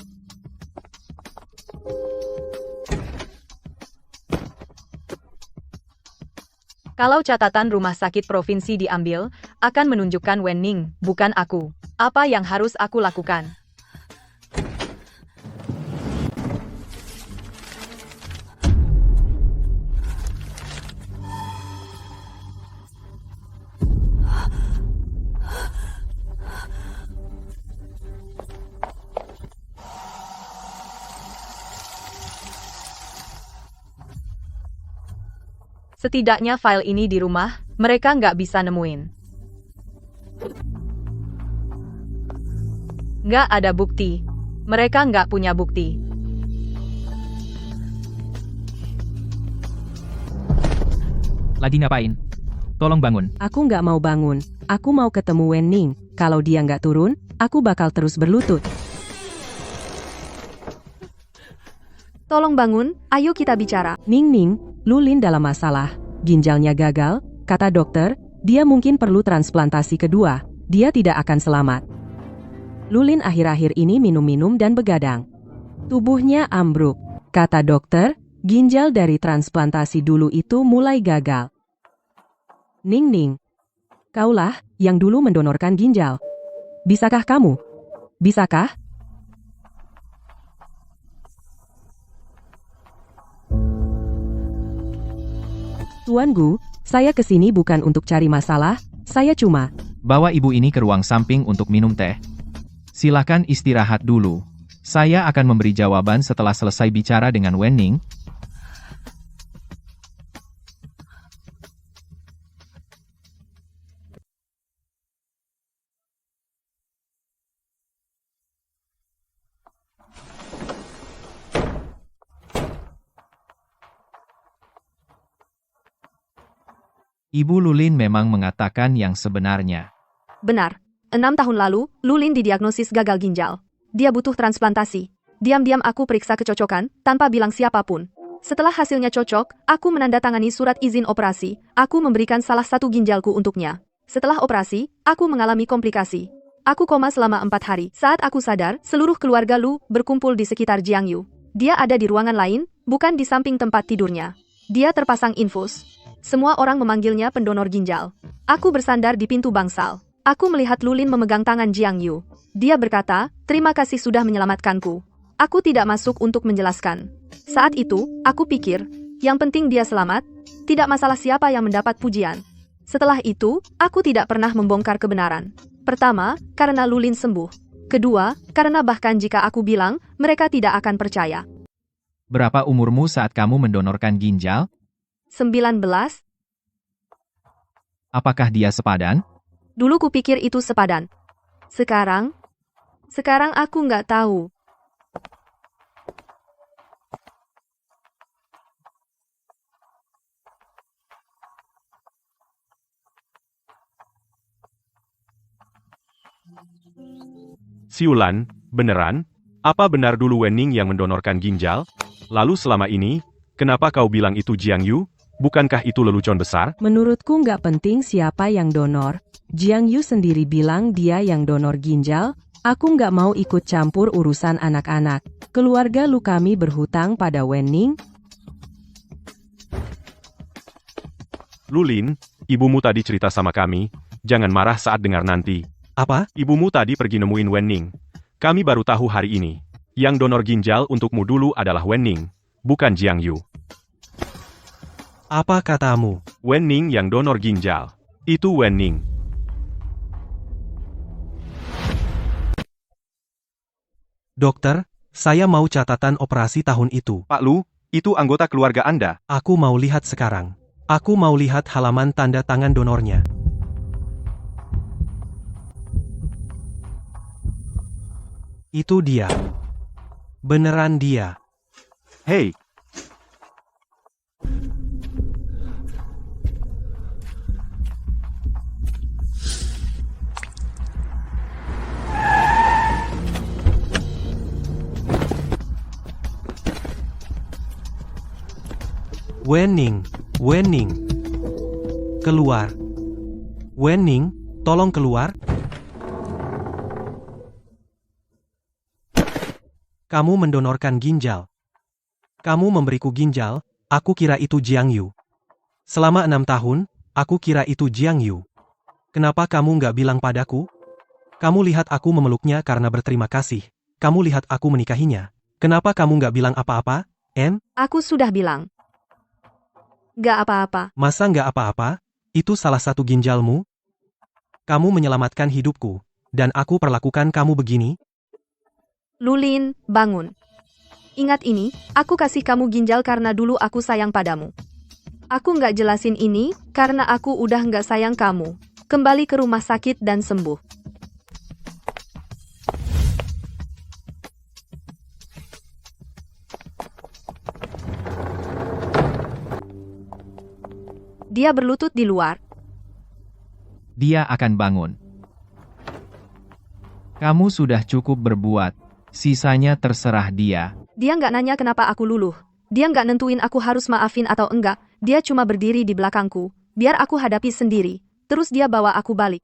Kalau catatan Rumah Sakit Provinsi diambil, akan menunjukkan Wen Ning, bukan aku. Apa yang harus aku lakukan? Setidaknya file ini di rumah, mereka nggak bisa nemuin. Nggak ada bukti. Mereka nggak punya bukti. Lagi ngapain? Tolong bangun. Aku nggak mau bangun. Aku mau ketemu Wen Ning. Kalau dia nggak turun, aku bakal terus berlutut. Tolong bangun, ayo kita bicara. Ning, Lulin dalam masalah. Ginjalnya gagal, kata dokter, dia mungkin perlu transplantasi kedua. Dia tidak akan selamat. Lulin akhir-akhir ini minum-minum dan begadang. Tubuhnya ambruk. Kata dokter, ginjal dari transplantasi dulu itu mulai gagal. Ning Ning. Kaulah yang dulu mendonorkan ginjal. Bisakah kamu? Bisakah? Tuan Gu, saya kesini bukan untuk cari masalah, saya cuma... Bawa ibu ini ke ruang samping untuk minum teh. Silakan istirahat dulu. Saya akan memberi jawaban setelah selesai bicara dengan Wen Ning. Ibu Lulin memang mengatakan yang sebenarnya. Benar. 6 tahun lalu, Lulin didiagnosis gagal ginjal. Dia butuh transplantasi. Diam-diam aku periksa kecocokan, tanpa bilang siapapun. Setelah hasilnya cocok, aku menandatangani surat izin operasi. Aku memberikan salah satu ginjalku untuknya. Setelah operasi, aku mengalami komplikasi. Aku koma selama 4 hari. Saat aku sadar, seluruh keluarga Lu berkumpul di sekitar Jiangyu. Dia ada di ruangan lain, bukan di samping tempat tidurnya. Dia terpasang infus. Semua orang memanggilnya pendonor ginjal. Aku bersandar di pintu bangsal. Aku melihat Lulin memegang tangan Jiang Yu. Dia berkata, terima kasih sudah menyelamatkanku. Aku tidak masuk untuk menjelaskan. Saat itu, aku pikir, yang penting dia selamat, tidak masalah siapa yang mendapat pujian. Setelah itu, aku tidak pernah membongkar kebenaran. Pertama, karena Lulin sembuh. Kedua, karena bahkan jika aku bilang, mereka tidak akan percaya. Berapa umurmu saat kamu mendonorkan ginjal? 19. Apakah dia sepadan? Dulu kupikir itu sepadan. Sekarang aku nggak tahu. Siulan, beneran? Apa benar dulu Wen Ning yang mendonorkan ginjal? Lalu selama ini, kenapa kau bilang itu Jiang Yu? Bukankah itu lelucon besar? Menurutku nggak penting siapa yang donor. Jiang Yu sendiri bilang dia yang donor ginjal. Aku nggak mau ikut campur urusan anak-anak. Keluarga Lu kami berhutang pada Wen Ning. Lulin, ibumu tadi cerita sama kami. Jangan marah saat dengar nanti. Apa? Ibumu tadi pergi nemuin Wen Ning. Kami baru tahu hari ini. Yang donor ginjal untukmu dulu adalah Wen Ning, bukan Jiang Yu. Apa katamu? Wen Ning yang donor ginjal. Itu Wen Ning. Dokter, saya mau catatan operasi tahun itu. Pak Lu, itu anggota keluarga Anda. Aku mau lihat sekarang. Aku mau lihat halaman tanda tangan donornya. Itu dia. Beneran dia. Hei, Wen Ning. Keluar. Wen Ning, tolong keluar. Kamu mendonorkan ginjal. Kamu memberiku ginjal, aku kira itu Jiang Yu. Selama 6 tahun, aku kira itu Jiang Yu. Kenapa kamu nggak bilang padaku? Kamu lihat aku memeluknya karena berterima kasih. Kamu lihat aku menikahinya. Kenapa kamu nggak bilang apa-apa, En? Aku sudah bilang. Nggak apa-apa. Masa nggak apa-apa? Itu salah satu ginjalmu? Kamu menyelamatkan hidupku, dan aku perlakukan kamu begini? Lulin, bangun. Ingat ini, aku kasih kamu ginjal karena dulu aku sayang padamu. Aku nggak jelasin ini, karena aku udah nggak sayang kamu. Kembali ke rumah sakit dan sembuh. Dia berlutut di luar. Dia akan bangun. Kamu sudah cukup berbuat. Sisanya terserah dia. Dia nggak nanya kenapa aku luluh. Dia nggak nentuin aku harus maafin atau enggak. Dia cuma berdiri di belakangku. Biar aku hadapi sendiri. Terus dia bawa aku balik.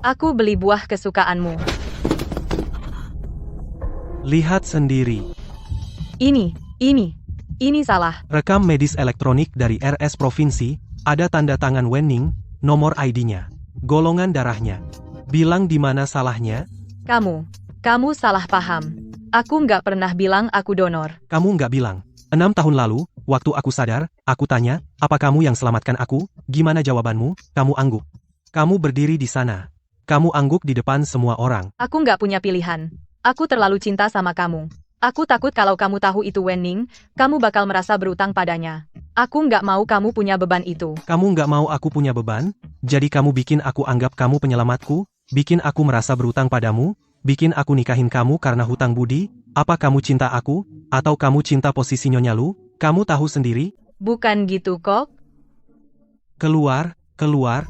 Aku beli buah kesukaanmu. Lihat sendiri. Ini. Ini salah. Rekam medis elektronik dari RS Provinsi, ada tanda tangan Wenning, nomor ID-nya, golongan darahnya. Bilang di mana salahnya? Kamu salah paham. Aku nggak pernah bilang aku donor. Kamu nggak bilang. 6 tahun lalu, waktu aku sadar, aku tanya, apa kamu yang selamatkan aku? Gimana jawabanmu? Kamu angguk. Kamu berdiri di sana. Kamu angguk di depan semua orang. Aku nggak punya pilihan. Aku terlalu cinta sama kamu. Aku takut kalau kamu tahu itu Wenning, kamu bakal merasa berutang padanya. Aku nggak mau kamu punya beban itu. Kamu nggak mau aku punya beban? Jadi kamu bikin aku anggap kamu penyelamatku? Bikin aku merasa berutang padamu? Bikin aku nikahin kamu karena hutang budi? Apa kamu cinta aku? Atau kamu cinta posisi Nyonya Lu? Kamu tahu sendiri? Bukan gitu kok. Keluar, keluar.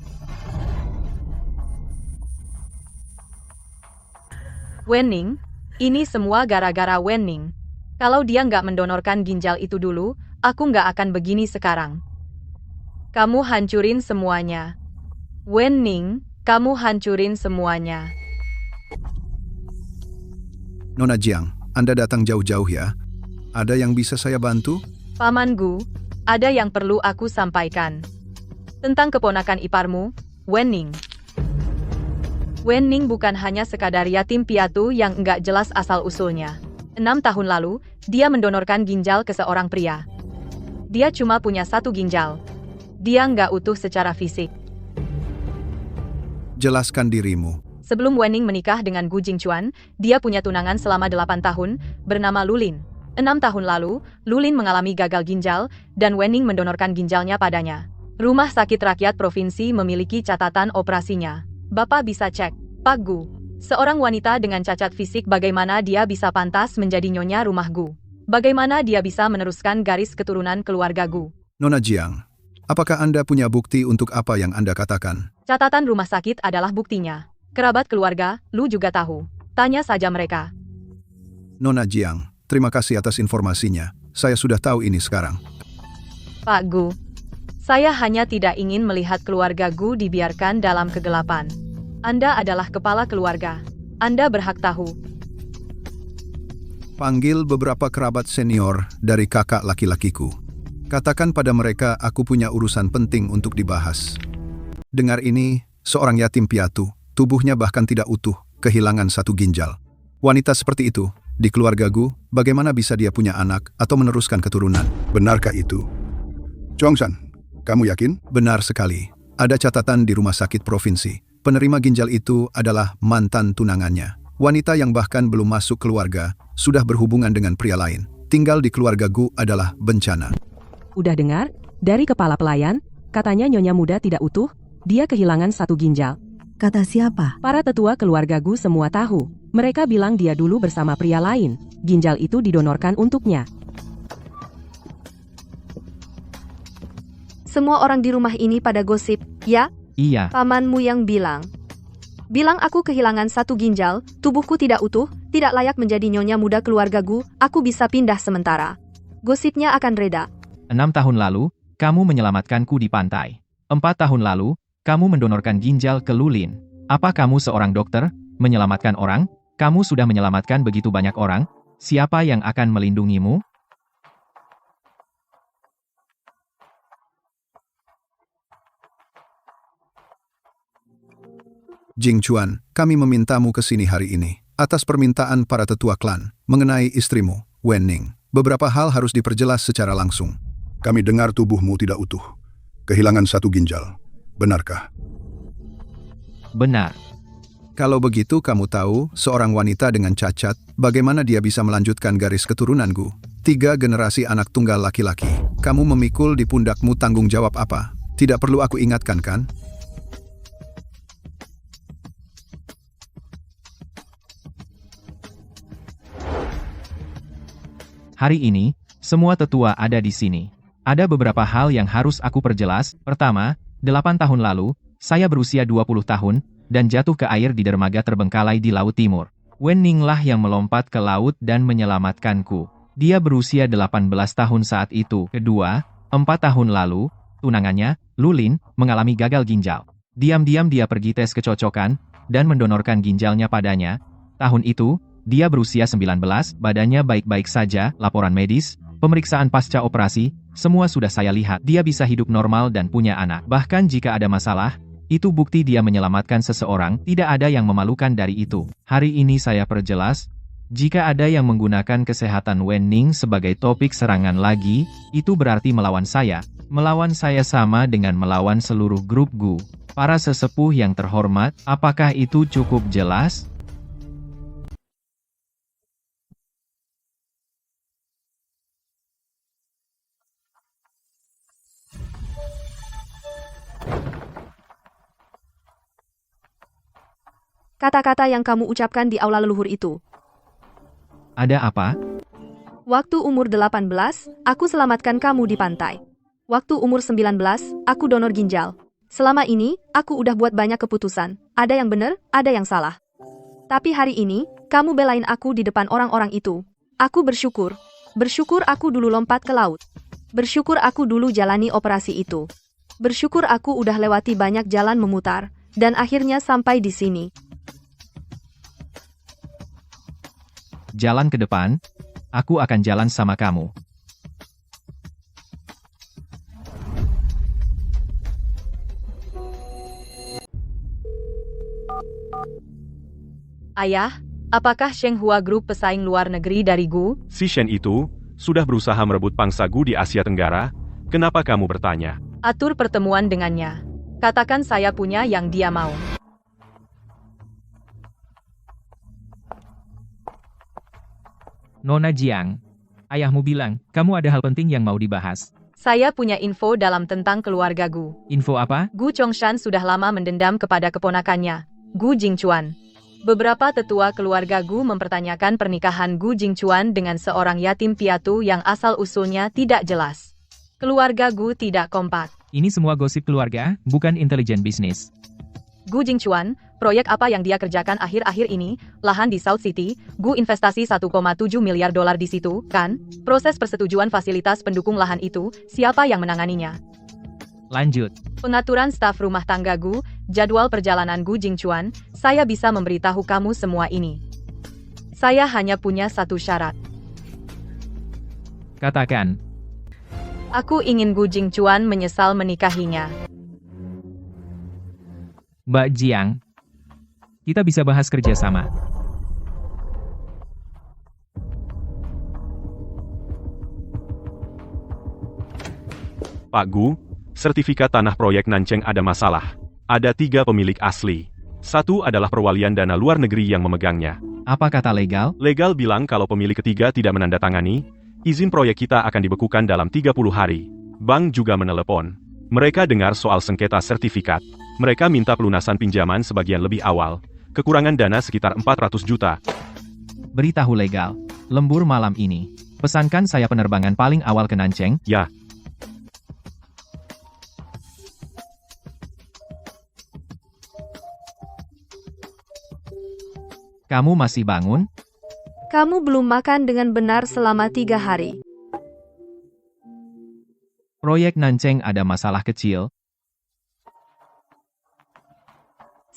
Wenning, ini semua gara-gara Wenning. Kalau dia nggak mendonorkan ginjal itu dulu, aku nggak akan begini sekarang. Kamu hancurin semuanya. Wenning, kamu hancurin semuanya. Nona Jiang, Anda datang jauh-jauh ya? Ada yang bisa saya bantu? Paman Gu, ada yang perlu aku sampaikan. Tentang keponakan iparmu, Wenning. Wenning bukan hanya sekadar yatim piatu yang nggak jelas asal-usulnya. 6 tahun lalu, dia mendonorkan ginjal ke seorang pria. Dia cuma punya 1 ginjal. Dia nggak utuh secara fisik. Jelaskan dirimu. Sebelum Wenning menikah dengan Gu Jingchuan, dia punya tunangan selama 8 tahun, bernama Lulin. 6 tahun lalu, Lulin mengalami gagal ginjal, dan Wenning mendonorkan ginjalnya padanya. Rumah Sakit Rakyat Provinsi memiliki catatan operasinya. Bapak bisa cek. Pak Gu, seorang wanita dengan cacat fisik, bagaimana dia bisa pantas menjadi nyonya rumah Gu? Bagaimana dia bisa meneruskan garis keturunan keluarga Gu? Nona Jiang, apakah Anda punya bukti untuk apa yang Anda katakan? Catatan rumah sakit adalah buktinya. Kerabat keluarga, Lu juga tahu. Tanya saja mereka. Nona Jiang, terima kasih atas informasinya. Saya sudah tahu ini sekarang. Pak Gu, saya hanya tidak ingin melihat keluarga Gu dibiarkan dalam kegelapan. Anda adalah kepala keluarga. Anda berhak tahu. Panggil beberapa kerabat senior dari kakak laki-lakiku. Katakan pada mereka aku punya urusan penting untuk dibahas. Dengar ini, seorang yatim piatu, tubuhnya bahkan tidak utuh, kehilangan 1 ginjal. Wanita seperti itu, di keluarga Gu, bagaimana bisa dia punya anak atau meneruskan keturunan? Benarkah itu? Chongsan, kamu yakin? Benar sekali. Ada catatan di rumah sakit provinsi. Penerima ginjal itu adalah mantan tunangannya. Wanita yang bahkan belum masuk keluarga, sudah berhubungan dengan pria lain. Tinggal di keluarga Gu adalah bencana. Udah dengar? Dari kepala pelayan, katanya nyonya muda tidak utuh, dia kehilangan 1 ginjal. Kata siapa? Para tetua keluarga Gu semua tahu. Mereka bilang dia dulu bersama pria lain. Ginjal itu didonorkan untuknya. Semua orang di rumah ini pada gosip, ya? Iya. Pamanmu yang bilang. Bilang aku kehilangan 1 ginjal, tubuhku tidak utuh, tidak layak menjadi nyonya muda keluarga Gu, aku bisa pindah sementara. Gosipnya akan reda. 6 tahun lalu, kamu menyelamatkanku di pantai. 4 tahun lalu, kamu mendonorkan ginjal ke Lulin. Apa kamu seorang dokter, menyelamatkan orang? Kamu sudah menyelamatkan begitu banyak orang. Siapa yang akan melindungimu? Jingchuan, kami memintamu ke sini hari ini, atas permintaan para tetua klan, mengenai istrimu, Wenning. Beberapa hal harus diperjelas secara langsung. Kami dengar tubuhmu tidak utuh. Kehilangan 1 ginjal. Benarkah? Benar. Kalau begitu kamu tahu, seorang wanita dengan cacat, bagaimana dia bisa melanjutkan garis keturunan Gu? 3 generasi anak tunggal laki-laki. Kamu memikul di pundakmu tanggung jawab apa? Tidak perlu aku ingatkan kan? Hari ini, semua tetua ada di sini. Ada beberapa hal yang harus aku perjelas. Pertama, 8 tahun lalu, saya berusia 20 tahun, dan jatuh ke air di dermaga terbengkalai di Laut Timur. Wenning lah yang melompat ke laut dan menyelamatkanku. Dia berusia 18 tahun saat itu. Kedua, 4 tahun lalu, tunangannya, Lulin, mengalami gagal ginjal. Diam-diam dia pergi tes kecocokan, dan mendonorkan ginjalnya padanya. Tahun itu, dia berusia 19, badannya baik-baik saja, laporan medis, Pemeriksaan pasca operasi, semua sudah saya lihat. Dia bisa hidup normal dan punya anak. Bahkan jika ada masalah, itu bukti dia menyelamatkan seseorang, tidak ada yang memalukan dari itu. Hari ini saya perjelas, jika ada yang menggunakan kesehatan Wen Ning sebagai topik serangan lagi, itu berarti melawan saya. Melawan saya sama dengan melawan seluruh grup Gu. Para sesepuh yang terhormat, apakah itu cukup jelas? Kata-kata yang kamu ucapkan di aula leluhur itu. Ada apa? Waktu umur 18, aku selamatkan kamu di pantai. Waktu umur 19, aku donor ginjal. Selama ini, aku udah buat banyak keputusan. Ada yang benar, ada yang salah. Tapi hari ini, kamu belain aku di depan orang-orang itu. Aku bersyukur. Bersyukur aku dulu lompat ke laut. Bersyukur aku dulu jalani operasi itu. Bersyukur aku udah lewati banyak jalan memutar, dan akhirnya sampai di sini. Jalan ke depan, aku akan jalan sama kamu. Ayah, apakah Shenghua Group pesaing luar negeri dari Gu? Si Shen itu sudah berusaha merebut pangsa Gu di Asia Tenggara. Kenapa kamu bertanya? Atur pertemuan dengannya. Katakan saya punya yang dia mau. Nona Jiang, ayahmu bilang, kamu ada hal penting yang mau dibahas. Saya punya info dalam tentang keluarga Gu. Info apa? Gu Chongshan sudah lama mendendam kepada keponakannya, Gu Jingchuan. Beberapa tetua keluarga Gu mempertanyakan pernikahan Gu Jingchuan dengan seorang yatim piatu yang asal-usulnya tidak jelas. Keluarga Gu tidak kompak. Ini semua gosip keluarga, bukan intelijen bisnis. Gu Jingchuan, proyek apa yang dia kerjakan akhir-akhir ini, lahan di South City, Gu investasi 1,7 miliar dolar di situ, kan? Proses persetujuan fasilitas pendukung lahan itu, siapa yang menanganinya? Lanjut. Pengaturan staf rumah tangga Gu, jadwal perjalanan Gu Jingchuan, saya bisa memberitahu kamu semua ini. Saya hanya punya satu syarat. Katakan. Aku ingin Gu Jingchuan menyesal menikahinya. Mbak Jiang, kita bisa bahas kerjasama. Pak Gu, sertifikat tanah proyek Nancheng ada masalah. Ada 3 pemilik asli. Satu adalah perwalian dana luar negeri yang memegangnya. Apa kata legal? Legal bilang kalau pemilik ketiga tidak menandatangani, izin proyek kita akan dibekukan dalam 30 hari. Bank juga menelepon. Mereka dengar soal sengketa sertifikat. Mereka minta pelunasan pinjaman sebagian lebih awal. Kekurangan dana sekitar 400 juta. Beritahu legal. Lembur malam ini. Pesankan saya penerbangan paling awal ke Nancheng. Ya. Kamu masih bangun? Kamu belum makan dengan benar selama 3 hari. Proyek Nancheng ada masalah kecil.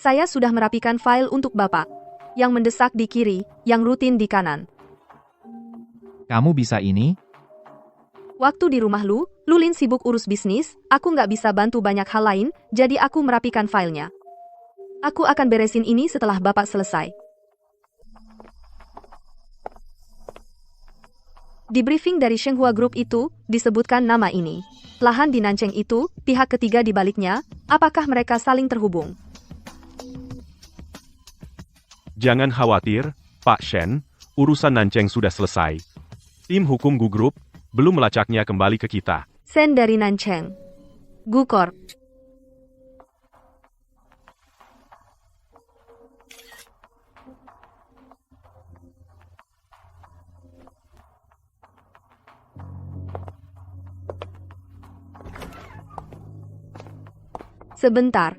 Saya sudah merapikan file untuk Bapak. Yang mendesak di kiri, yang rutin di kanan. Kamu bisa ini? Waktu di rumah Lulin sibuk urus bisnis, aku nggak bisa bantu banyak hal lain, jadi aku merapikan filenya. Aku akan beresin ini setelah Bapak selesai. Di briefing dari Shenghua Group itu, disebutkan nama ini. Lahan di Nancheng itu, pihak ketiga di baliknya, apakah mereka saling terhubung? Jangan khawatir, Pak Shen, urusan Nancheng sudah selesai. Tim hukum Gu Group belum melacaknya kembali ke kita. Sen dari Nancheng. Gu Corp. Sebentar.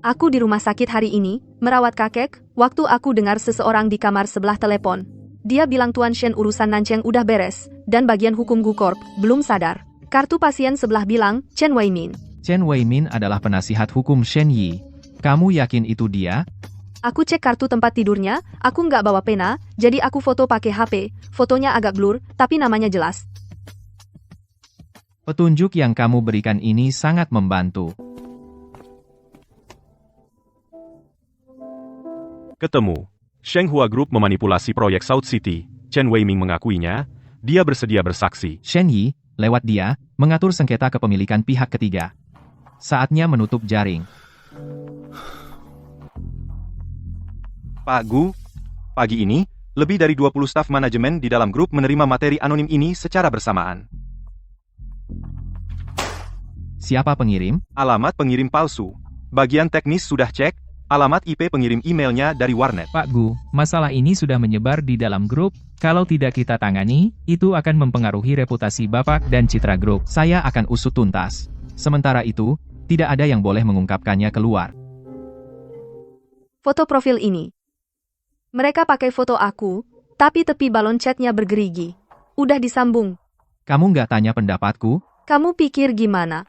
Aku di rumah sakit hari ini, merawat kakek, waktu aku dengar seseorang di kamar sebelah telepon. Dia bilang Tuan Shen urusan Nancheng udah beres, dan bagian hukum Gu Corp belum sadar. Kartu pasien sebelah bilang, Chen Weimin. Chen Weimin adalah penasihat hukum Shen Yi. Kamu yakin itu dia? Aku cek kartu tempat tidurnya, aku nggak bawa pena, jadi aku foto pakai HP. Fotonya agak blur, tapi namanya jelas. Petunjuk yang kamu berikan ini sangat membantu. Ketemu. Shenghua Group memanipulasi proyek South City. Chen Weiming mengakuinya, dia bersedia bersaksi. Shen Yi, lewat dia, mengatur sengketa kepemilikan pihak ketiga. Saatnya menutup jaring. Pak Gu, pagi ini, lebih dari 20 staf manajemen di dalam grup menerima materi anonim ini secara bersamaan. Siapa pengirim? Alamat pengirim palsu. Bagian teknis sudah cek, alamat IP pengirim emailnya dari warnet. Pak Gu, masalah ini sudah menyebar di dalam grup. Kalau tidak kita tangani, itu akan mempengaruhi reputasi Bapak dan citra grup. Saya akan usut tuntas. Sementara itu, tidak ada yang boleh mengungkapkannya keluar. Foto profil ini. Mereka pakai foto aku, tapi tepi balon chatnya bergerigi. Udah disambung. Kamu nggak tanya pendapatku? Kamu pikir gimana?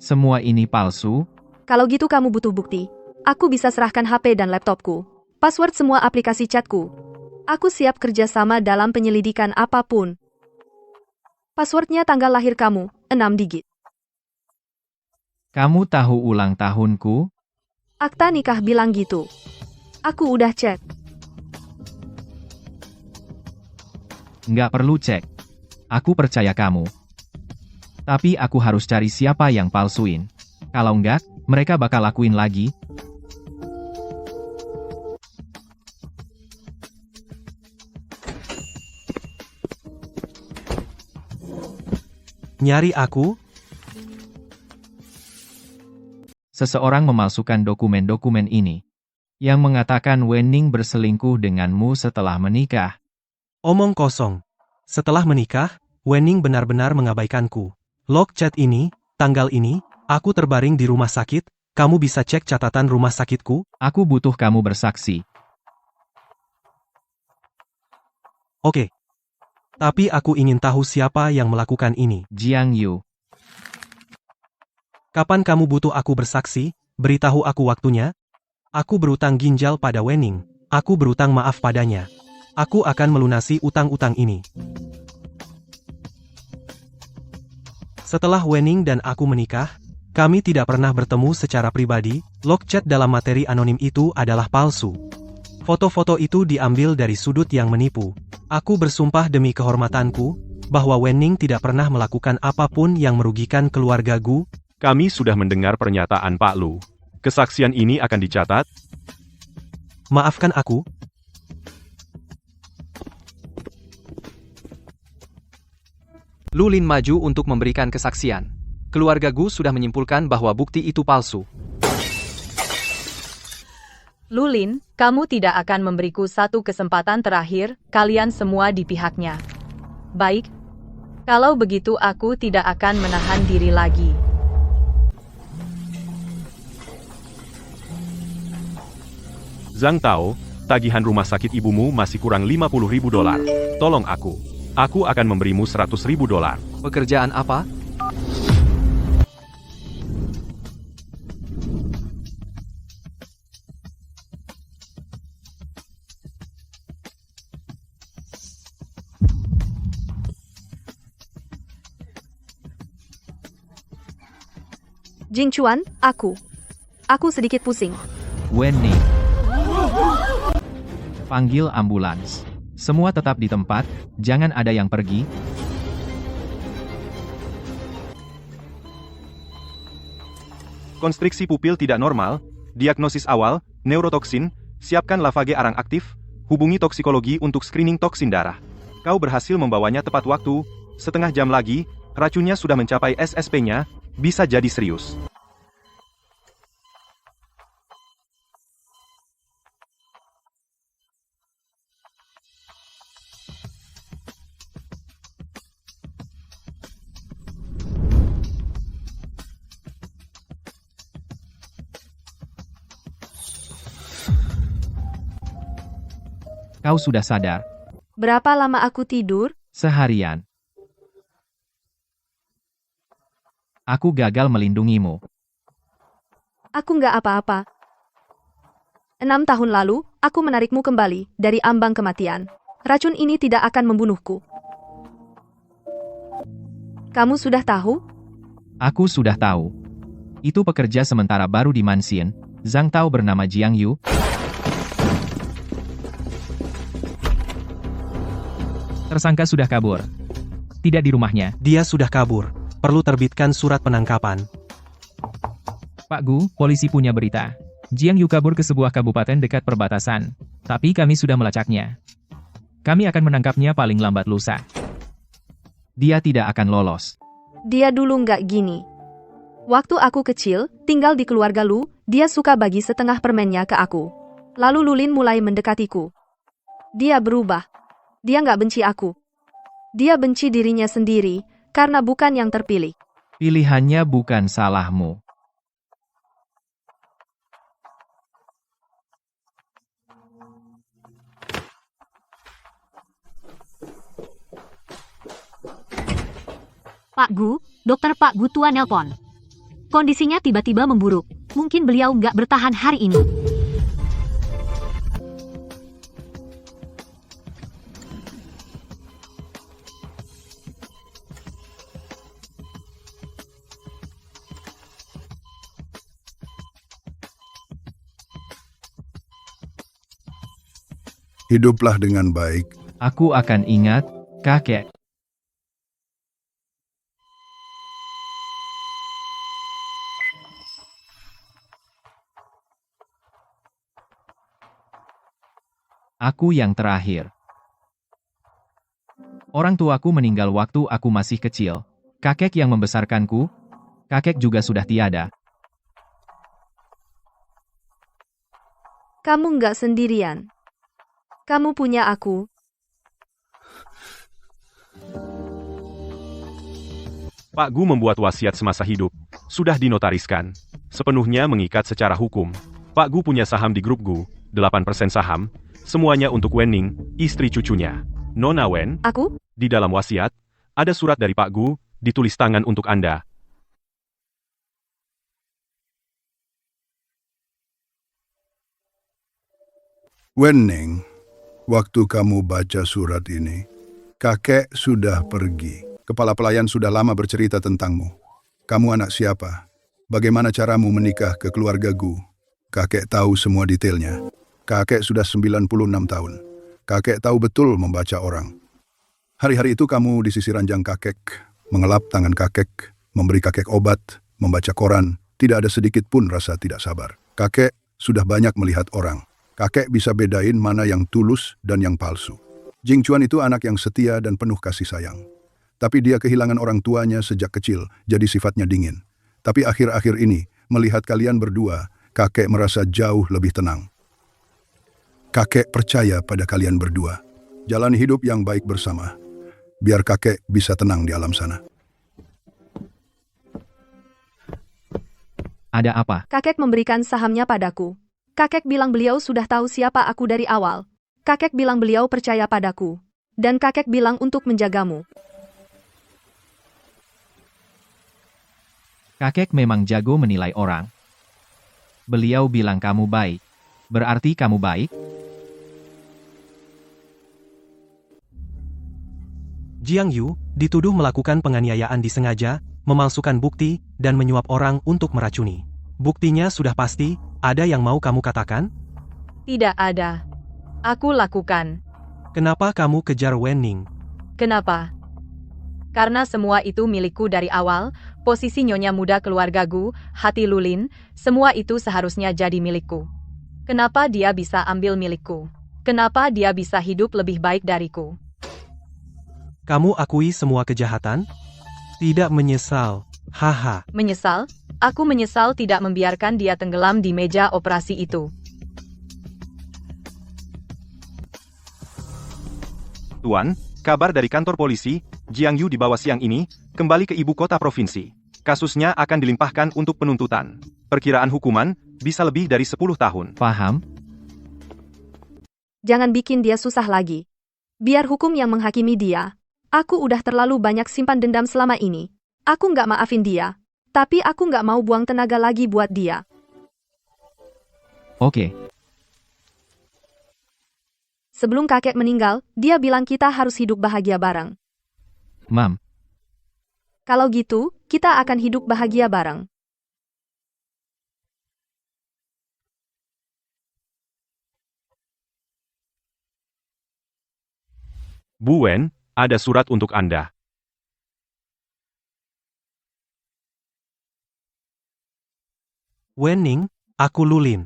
Semua ini palsu? Kalau gitu kamu butuh bukti. Aku bisa serahkan HP dan laptopku. Password semua aplikasi chatku. Aku siap kerjasama dalam penyelidikan apapun. Passwordnya tanggal lahir kamu, 6 digit. Kamu tahu ulang tahunku? Akta nikah bilang gitu. Aku udah cek. Nggak perlu cek. Aku percaya kamu. Tapi aku harus cari siapa yang palsuin. Kalau nggak, mereka bakal lakuin lagi. Nyari aku? Seseorang memalsukan dokumen-dokumen ini. Yang mengatakan Wenning berselingkuh denganmu setelah menikah. Omong kosong. Setelah menikah, Wenning benar-benar mengabaikanku. Log chat ini, tanggal ini, aku terbaring di rumah sakit, kamu bisa cek catatan rumah sakitku? Aku butuh kamu bersaksi. Oke. Tapi aku ingin tahu siapa yang melakukan ini. Jiang Yu. Kapan kamu butuh aku bersaksi? Beritahu aku waktunya. Aku berutang ginjal pada Wenning. Aku berutang maaf padanya. Aku akan melunasi utang-utang ini. Setelah Wenning dan aku menikah, kami tidak pernah bertemu secara pribadi. Log chat dalam materi anonim itu adalah palsu. Foto-foto itu diambil dari sudut yang menipu. Aku bersumpah demi kehormatanku, bahwa Wenning tidak pernah melakukan apapun yang merugikan keluarga Gu. Kami sudah mendengar pernyataan Pak Lu. Kesaksian ini akan dicatat. Maafkan aku. Lu Lin maju untuk memberikan kesaksian. Keluarga Gu sudah menyimpulkan bahwa bukti itu palsu. Lulin, kamu tidak akan memberiku satu kesempatan terakhir, kalian semua di pihaknya. Baik. Kalau begitu aku tidak akan menahan diri lagi. Zhang Tao, tagihan rumah sakit ibumu masih kurang $50.000. Tolong aku. Aku akan memberimu $100.000. Pekerjaan apa? Jing Chuan, aku. Aku sedikit pusing. Wenning. Panggil ambulans. Semua tetap di tempat, jangan ada yang pergi. Konstriksi pupil tidak normal, diagnosis awal, neurotoksin, siapkan lavage arang aktif, hubungi toksikologi untuk screening toksin darah. Kau berhasil membawanya tepat waktu, setengah jam lagi, racunnya sudah mencapai SSP-nya, bisa jadi serius. Kau sudah sadar. Berapa lama aku tidur? Seharian. Aku gagal melindungimu. Aku nggak apa-apa. 6 tahun lalu, aku menarikmu kembali dari ambang kematian. Racun ini tidak akan membunuhku. Kamu sudah tahu? Aku sudah tahu. Itu pekerja sementara baru di Mansion, Zhang Tao bernama Jiang Yu. Tersangka sudah kabur. Tidak di rumahnya. Dia sudah kabur. Perlu terbitkan surat penangkapan. Pak Gu, polisi punya berita. Jiang Yu kabur ke sebuah kabupaten dekat perbatasan. Tapi kami sudah melacaknya. Kami akan menangkapnya paling lambat lusa. Dia tidak akan lolos. Dia dulu nggak gini. Waktu aku kecil, tinggal di keluarga Lu, dia suka bagi setengah permennya ke aku. Lalu Lulin mulai mendekatiku. Dia berubah. Dia nggak benci aku. Dia benci dirinya sendiri, karena bukan yang terpilih. Pilihannya bukan salahmu. Pak Gu, dokter Pak Gu tua nelpon. Kondisinya tiba-tiba memburuk. Mungkin beliau nggak bertahan hari ini. Hiduplah dengan baik. Aku akan ingat, kakek. Aku yang terakhir. Orang tuaku meninggal waktu aku masih kecil. Kakek yang membesarkanku, kakek juga sudah tiada. Kamu nggak sendirian. Kamu punya aku. Pak Gu membuat wasiat semasa hidup. Sudah dinotariskan. Sepenuhnya mengikat secara hukum. Pak Gu punya saham di grup Gu, 8% saham. Semuanya untuk Wen Ning, istri cucunya. Nona Wen, Aku? di dalam wasiat, ada surat dari Pak Gu, ditulis tangan untuk Anda. Wen Ning, waktu kamu baca surat ini, kakek sudah pergi. Kepala pelayan sudah lama bercerita tentangmu. Kamu anak siapa? Bagaimana caramu menikah ke keluarga Gu? Kakek tahu semua detailnya. Kakek sudah 96 tahun. Kakek tahu betul membaca orang. Hari-hari itu kamu di sisi ranjang kakek, mengelap tangan kakek, memberi kakek obat, membaca koran, tidak ada sedikit pun rasa tidak sabar. Kakek sudah banyak melihat orang. Kakek bisa bedain mana yang tulus dan yang palsu. Jing Chuan itu anak yang setia dan penuh kasih sayang. Tapi dia kehilangan orang tuanya sejak kecil, jadi sifatnya dingin. Tapi akhir-akhir ini, melihat kalian berdua, kakek merasa jauh lebih tenang. Kakek percaya pada kalian berdua. Jalani hidup yang baik bersama. Biar kakek bisa tenang di alam sana. Ada apa? Kakek memberikan sahamnya padaku. Kakek bilang beliau sudah tahu siapa aku dari awal. Kakek bilang beliau percaya padaku. Dan kakek bilang untuk menjagamu. Kakek memang jago menilai orang. Beliau bilang kamu baik. Berarti kamu baik? Jiang Yu dituduh melakukan penganiayaan disengaja, memalsukan bukti, dan menyuap orang untuk meracuni. Buktinya sudah pasti, ada yang mau kamu katakan? Tidak ada. Aku lakukan. Kenapa kamu kejar Wen Ning? Kenapa? Karena semua itu milikku dari awal, posisi nyonya muda keluarga Gu, hati Lulin, semua itu seharusnya jadi milikku. Kenapa dia bisa ambil milikku? Kenapa dia bisa hidup lebih baik dariku? Kamu akui semua kejahatan? Tidak menyesal. Haha. Menyesal? Aku menyesal tidak membiarkan dia tenggelam di meja operasi itu. Tuan, kabar dari kantor polisi, Jiang Yu dibawa siang ini, kembali ke ibu kota provinsi. Kasusnya akan dilimpahkan untuk penuntutan. Perkiraan hukuman, bisa lebih dari 10 tahun. Paham? Jangan bikin dia susah lagi. Biar hukum yang menghakimi dia. Aku udah terlalu banyak simpan dendam selama ini. Aku nggak maafin dia. Tapi aku nggak mau buang tenaga lagi buat dia. Oke. Sebelum kakek meninggal, dia bilang kita harus hidup bahagia bareng. Mam. Kalau gitu, kita akan hidup bahagia bareng. Bu Wen, ada surat untuk Anda. Wenning, aku Lulin.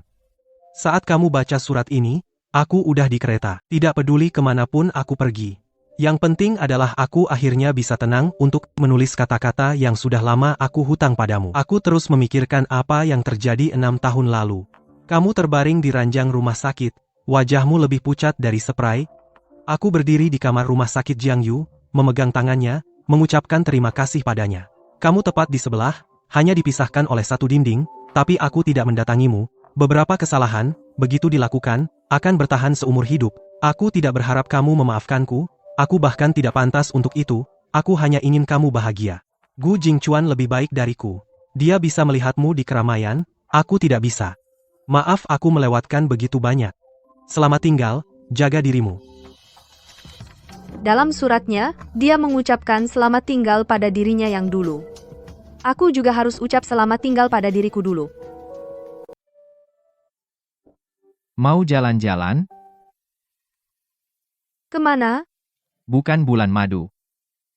Saat kamu baca surat ini, aku udah di kereta. Tidak peduli kemanapun aku pergi. Yang penting adalah aku akhirnya bisa tenang untuk menulis kata-kata yang sudah lama aku hutang padamu. Aku terus memikirkan apa yang terjadi 6 tahun lalu. Kamu terbaring di ranjang rumah sakit, wajahmu lebih pucat dari spray. Aku berdiri di kamar rumah sakit Jiangyu, memegang tangannya, mengucapkan terima kasih padanya. Kamu tepat di sebelah, hanya dipisahkan oleh satu dinding, tapi aku tidak mendatangimu. Beberapa kesalahan, begitu dilakukan, akan bertahan seumur hidup. Aku tidak berharap kamu memaafkanku, aku bahkan tidak pantas untuk itu, aku hanya ingin kamu bahagia. Gu Jingchuan lebih baik dariku. Dia bisa melihatmu di keramaian, aku tidak bisa. Maaf aku melewatkan begitu banyak. Selamat tinggal, jaga dirimu. Dalam suratnya, dia mengucapkan selamat tinggal pada dirinya yang dulu. Aku juga harus ucap selamat tinggal pada diriku dulu. Mau jalan-jalan? Kemana? Bukan bulan madu.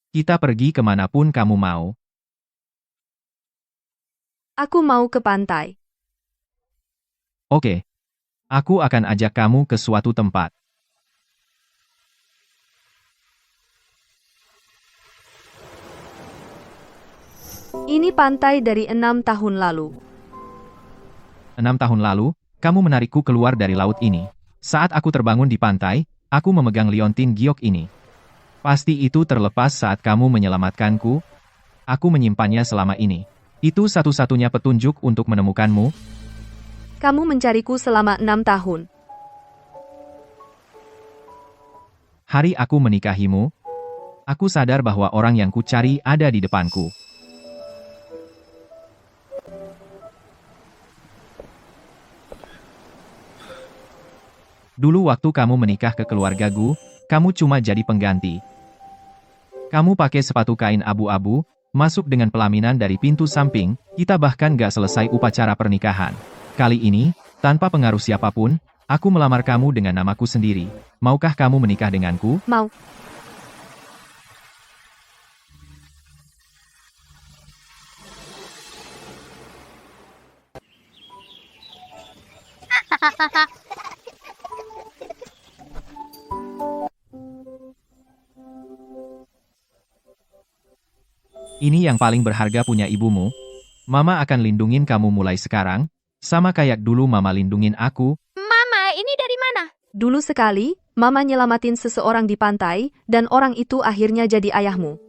Kita pergi kemanapun kamu mau. Aku mau ke pantai. Oke. Aku akan ajak kamu ke suatu tempat. Ini pantai dari 6 tahun lalu. 6 tahun lalu, kamu menarikku keluar dari laut ini. Saat aku terbangun di pantai, aku memegang liontin giok ini. Pasti itu terlepas saat kamu menyelamatkanku. Aku menyimpannya selama ini. Itu satu-satunya petunjuk untuk menemukanmu. Kamu mencariku selama 6 tahun. Hari aku menikahimu, aku sadar bahwa orang yang kucari ada di depanku. Dulu waktu kamu menikah ke keluarga Gu, kamu cuma jadi pengganti. Kamu pakai sepatu kain abu-abu, masuk dengan pelaminan dari pintu samping, kita bahkan gak selesai upacara pernikahan. Kali ini, tanpa pengaruh siapapun, aku melamar kamu dengan namaku sendiri. Maukah kamu menikah denganku? Mau. Ini yang paling berharga punya ibumu. Mama akan lindungin kamu mulai sekarang, sama kayak dulu Mama lindungin aku. Mama, ini dari mana? Dulu sekali, Mama nyelamatin seseorang di pantai, dan orang itu akhirnya jadi ayahmu.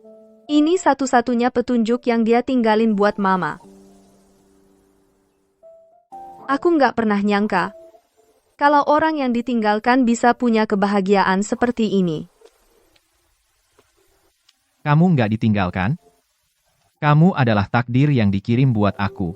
Ini satu-satunya petunjuk yang dia tinggalin buat Mama. Aku nggak pernah nyangka, kalau orang yang ditinggalkan bisa punya kebahagiaan seperti ini. Kamu nggak ditinggalkan? Kamu adalah takdir yang dikirim buat aku.